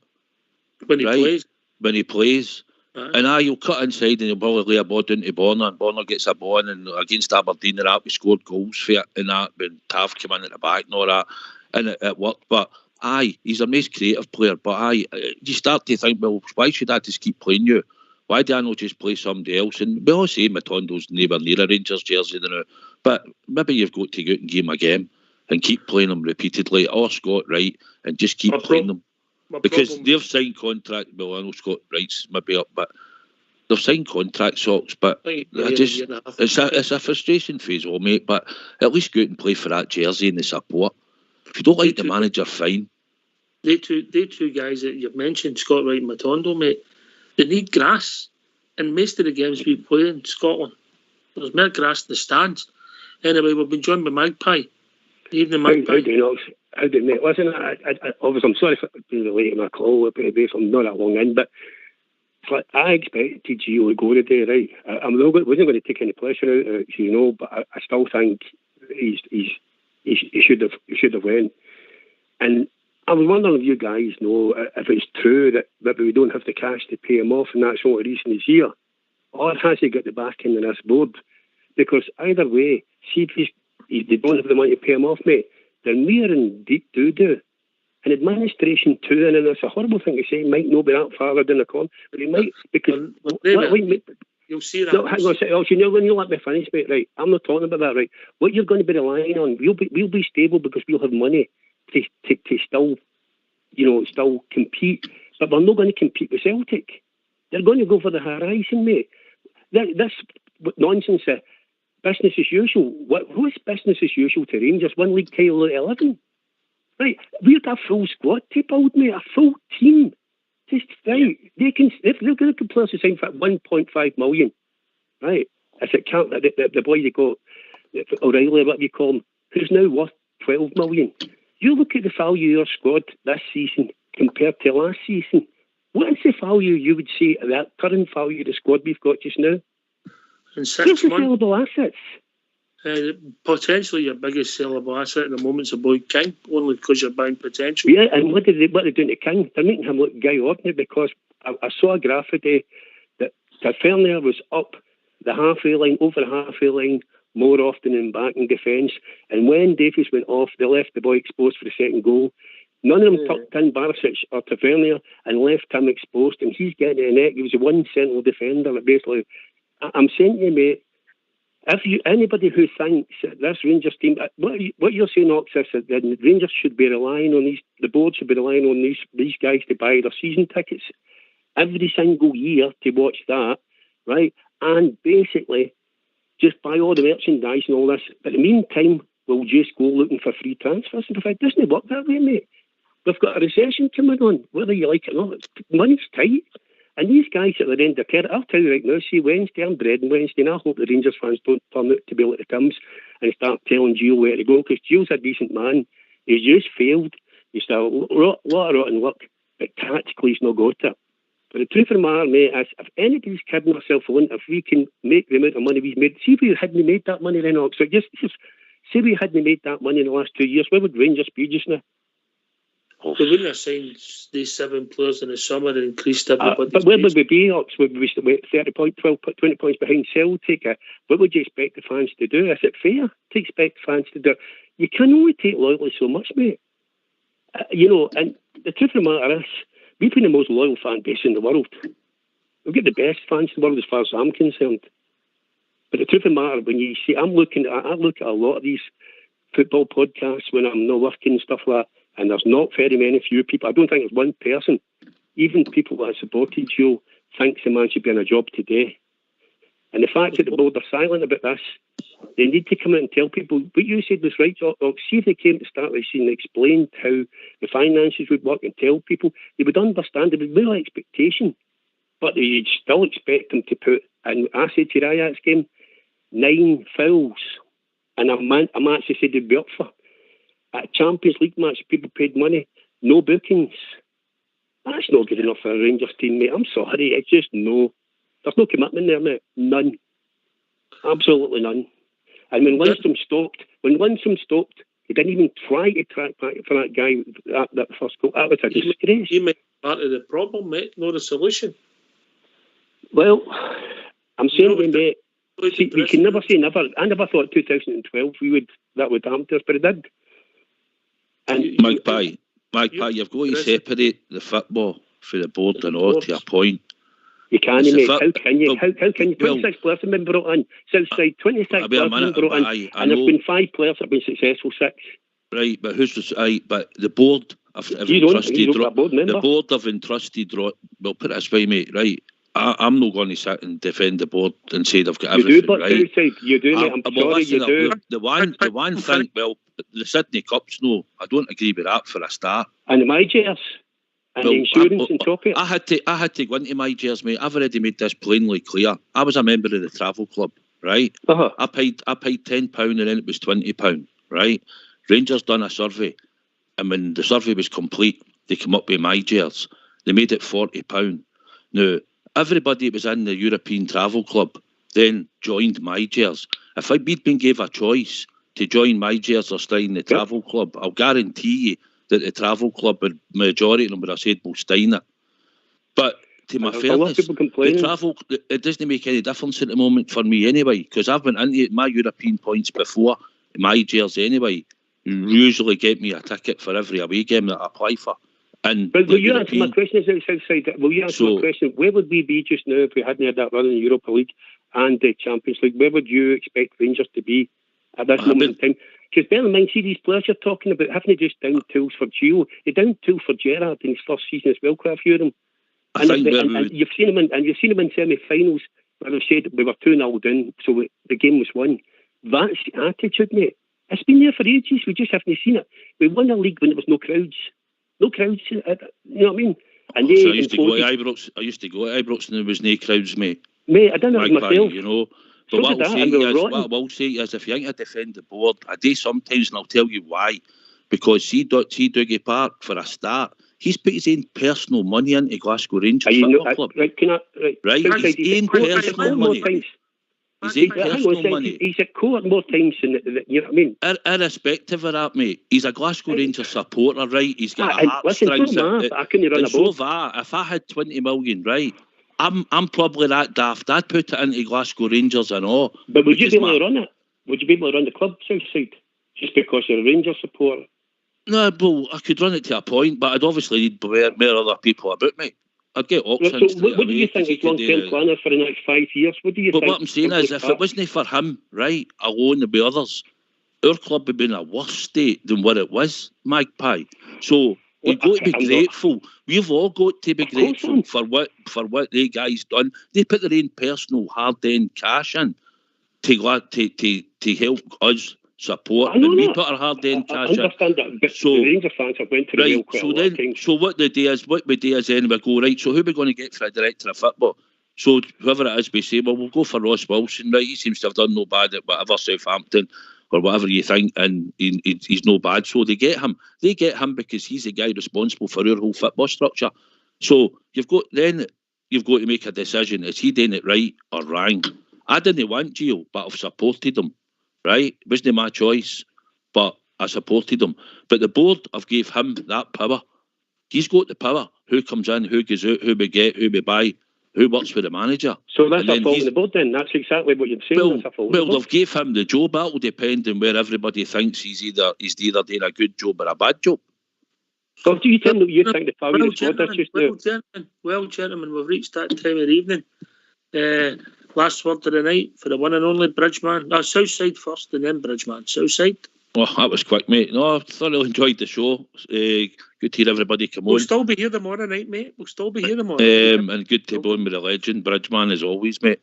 When he plays. And he'll cut inside and he'll probably lay a ball down to Borna, and Borna gets a ball in, and against Aberdeen and that, we scored goals for it and that, when Tav came in at the back and all that, and it worked. But he's a most creative player, but you start to think, well, why should I just keep playing you? Why do I not just play somebody else? And we all say Matondo's neighbour near a Rangers jersey now, but maybe you've got to go out and give him a game and keep playing them repeatedly, or Scott Wright, and just keep playing them. Because they've signed contract. Well, I know Scott Wright's maybe up, but they've signed contract socks. But it's a frustration phase, mate. But at least go out and play for that jersey and the support. If you don't like the manager, fine. They two guys that you've mentioned, Scott Wright and Matondo, mate, they need grass. And most of the games we play in Scotland, there's more grass in the stands. Anyway, we've been joined by Magpie. Evening, Magpie. How do you, mate? Listen, obviously, I'm sorry for being late in my call, if I'm not that long in, but I expected Gio to go today, right? I wasn't going to take any pressure out of Gio, but I still think he should have went. And I was wondering if you guys know if it's true that we don't have the cash to pay him off, and that's the only reason he's here, or has he got the backing of this board? Because either way, see if they don't have the money to pay him off, mate, they're mere in deep doo-doo. And administration too, and it's a horrible thing to say, might not be that far down the corner, but he might, because... You'll see that. No, hang on a second. When you let me finish, mate, right, I'm not talking about that, right? What you're going to be relying on, we'll be stable because we'll have money to still, still compete, but we're not going to compete with Celtic. They're going to go for the horizon, mate. This nonsense, business as usual. What's business as usual to Rangers? One league title at 11. Right, we've got a full squad to build, mate, a full team. Just right. If they're going to players to sign for 1.5 million, right? If it can't, the boy they got O'Reilly, what you call him, who's now worth 12 million. You look at the value of your squad this season compared to last season. What is the value you would say of that current value of the squad we've got just now? In 6 months, available assets. Potentially your biggest sellable asset at the moment is a boy King, only because you're buying potential. Yeah, and what they're doing to King? They're making him look Guy Ordinary, because I saw a graph today that Tavernier was up the halfway line, over the halfway line, more often than back in defence. And when Davies went off, they left the boy exposed for the second goal. None of them tucked in Barisic or Tavernier and left him exposed, and he's getting in the net. He was the one central defender that basically... I'm saying to you, mate, anybody who thinks that this Rangers team... What you're saying, Ox, is that the Rangers should be relying on the board should be relying on these guys to buy their season tickets every single year to watch that, right? And basically just buy all the merchandise and all this. But in the meantime, we'll just go looking for free transfers. And it doesn't work that way, mate. We've got a recession coming on, whether you like it or not. Money's tight. And these guys at the end of the I'll tell you right now, see, Wednesday, I'm dreading Wednesday, and I hope the Rangers fans don't turn out to be like the Tims and start telling Gio where to go, because Gio's a decent man. He's just failed. He's still a lot of rotten luck, but tactically he's not got it. But the truth of the matter, mate, is if anybody's kidding ourselves alone, if we can make the amount of money we've made, see if we hadn't made that money then, Ox. So just say we hadn't made that money in the last 2 years, where would Rangers be just now? They wouldn't have signed these 7 players in the summer and increased everybody's but where would we be, Ox? Would we be 30 points, 12, 20 points behind Celtic? What would you expect the fans to do? Is it fair to expect fans to do? You can only take loyalty so much, mate. And the truth of the matter is, we've been the most loyal fan base in the world. We've got the best fans in the world as far as I'm concerned. But the truth of the matter, when you see, I look at a lot of these football podcasts when I'm not working and stuff like that, and there's not very many few people. I don't think there's one person, even people that supported Joe, thinks the man should be on a job today. And the fact that the board are silent about this, they need to come out and tell people. What you said was right, Ox. See if they came to start this and explained how the finances would work and tell people, they would understand. There would be no expectation. But you'd still expect them to put, and I said to Ajax game, 9 fouls. And a match they said they'd be up for. At a Champions League match, people paid money, no bookings. That's not good enough for a Rangers team, mate. I'm sorry, it's just no. There's no commitment there, mate. None. Absolutely none. And when Lundstrom stopped, he didn't even try to track back for that guy, that first goal. That was a disgrace. You make part of the problem, mate, not the solution. Well, I'm saying to you, mate, we can never say never. I never thought 2012 that would happen to us, but it did. And Magpie, you've got to separate the football for the board and all to a point. You can't, mate. How can you? How can you? 26 players have been brought in. Southside, 26 players have been brought in. And there's been 5 players that have been successful, 6. Right, but but the board have entrusted... The board have entrusted... Well, put it this way, mate, right? I'm not going to sit and defend the board and say they've got everything right. You do, mate. I'm sorry, you do. The one thing, well, the Sydney Cups, no, I don't agree with that for a start. And the Majors and the insurance on top of it. I had to go into Majors, mate. I've already made this plainly clear. I was a member of the travel club, right? Uh-huh. I paid £10 and then it was £20, right? Rangers done a survey, and when the survey was complete, they came up with Majors. They made it £40. Now, everybody that was in the European Travel Club then joined Majors. If I'd been given a choice to join Majors or stay in the Travel Club, I'll guarantee you that the Travel Club, majority of them would have said, we'll stay in it. But to my fairness, the travel, it doesn't make any difference at the moment for me anyway, because I've been into my European points before, Majors anyway, usually get me a ticket for every away game that I apply for. And but will you answer my question? Will you answer my question? Where would we be just now if we hadn't had that run in the Europa League and the Champions League? Where would you expect Rangers to be at this moment in time? Because bear in mind, see these players you're talking about, haven't they just down tools for Gio? They down tools for Gerrard in his first season as well, quite a few of them. And you've seen them in semi-finals where they've said we were 2-0 down, so the game was won. That's the attitude, mate. It's been there for ages. We just haven't seen it. We won a league when there was no crowds. No crowds, you know what I mean? And I used to go to Ibrox and there was no crowds, mate. Mate, I don't know myself. You know. But what I will say is, if you think I defend the board, I do sometimes, and I'll tell you why. Because see Dougie Park, for a start, he's put his own personal money into Glasgow Rangers Football Club. Right, his own personal money. His own personal money. He's at court more times than you know what I mean. Irrespective of that, mate, he's a Glasgow Rangers supporter, right? He's got a listen, heartstrings. I couldn't run a so boat. if I had 20 million, right, I'm probably that daft. I'd put it into Glasgow Rangers and all. But would you be able to run it? Would you be able to run the club Southside just because you're a Rangers supporter? No, well, I could run it to a point, but I'd obviously need more other people about me. I'd get options. So what do you think is long-term planner for the next 5 years? What do you think? But what I'm saying is, if it wasn't for him, right, alone with others, our club would be in a worse state than what it was, Magpie. So we've got to be grateful. We've all got to be grateful for what they guys done. They put their own personal hard-earned cash in to help us support, and we put our hard-earned cash in. I understand that, but the Rangers fans have went to the rail quite a lot of times. So what we do is then we go, right, so who are we going to get for a director of football? So whoever it is, we say, well, we'll go for Ross Wilson, right? He seems to have done no bad at whatever, Southampton, or whatever you think, and he's no bad. So they get him. They get him because he's the guy responsible for our whole football structure. So you've got to make a decision. Is he doing it right or wrong? I didn't want Gio, but I've supported him. Right? It wasn't my choice, but I supported him. But the board have gave him that power. He's got the power. Who comes in, who goes out, who we get, who we buy, who works with the manager. So that's a fault in the board then? That's exactly what you're saying. Well, they've gave him the job. That will depend on where everybody thinks he's either doing a good job or a bad job. So do you think that you think the power of the board is just Well, gentlemen, we've reached that time of the evening. Last word of the night for the one and only Bridgeman. Southside first and then Bridgeman. Southside. Oh, that was quick, mate. No, I thoroughly enjoyed the show. Good to hear everybody come on. We'll still be here tomorrow night, mate. We'll still be here tomorrow night. And good to be on with the legend, Bridgeman, as always, mate.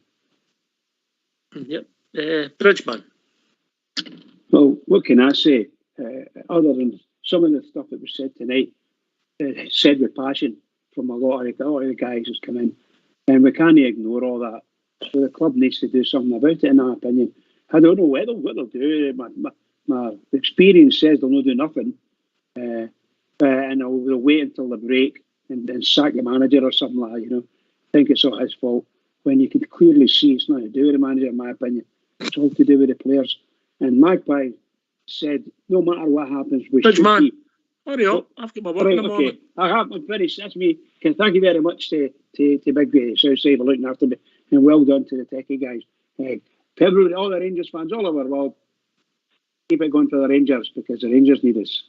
Yep. Bridgeman. Well, what can I say? Other than some of the stuff that was said tonight, said with passion from a lot of the guys who's come in. And we can't ignore all that. So the club needs to do something about it, in my opinion. I don't know what they'll do. My experience says they'll not do nothing. And they'll wait until the break and sack the manager or something like that, you know. I think it's all his fault. When you can clearly see it's nothing to do with the manager, in my opinion. It's all to do with the players. And Magpie said, no matter what happens, we should keep. Hurry up, I've got my work in the morning. I'm finished. That's me. Thank you very much to Big Southside for looking after me. And well done to the techie guys. Everybody, all the Rangers fans all over the world, keep it going for the Rangers because the Rangers need us.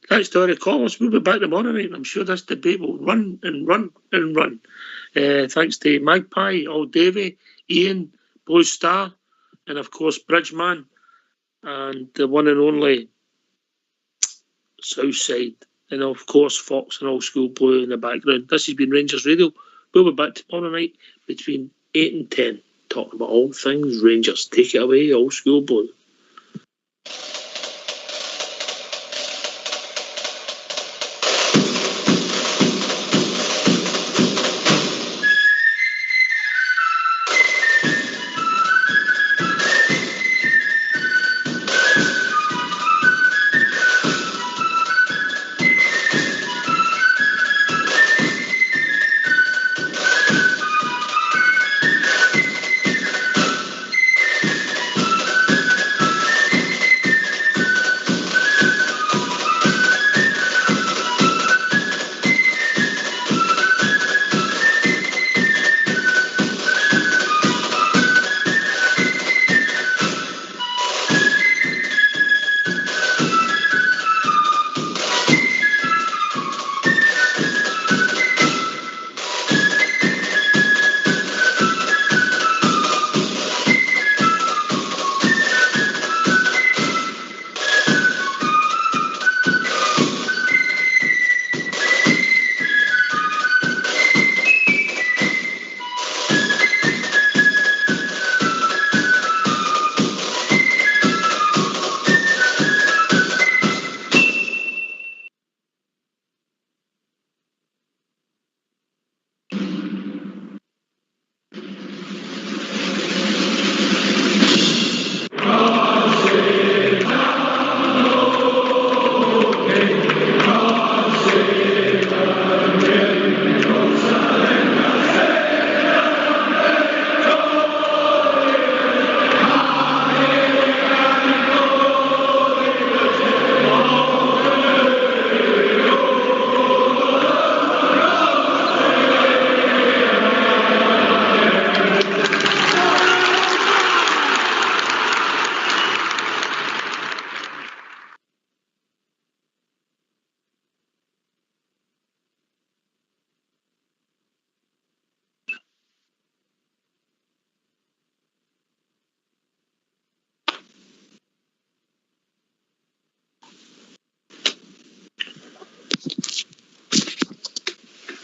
Thanks to all the callers. We'll be back tomorrow night. I'm sure this debate will run and run and run. Thanks to Magpie, Old Davy, Ian, Blue Star, and of course Bridgeman, and the one and only Southside, and of course Fox and Old School Blue in the background. This has been Rangers Radio. We'll be back tomorrow night between 8 and 10, talking about all things Rangers. Take it away, Old School Blue.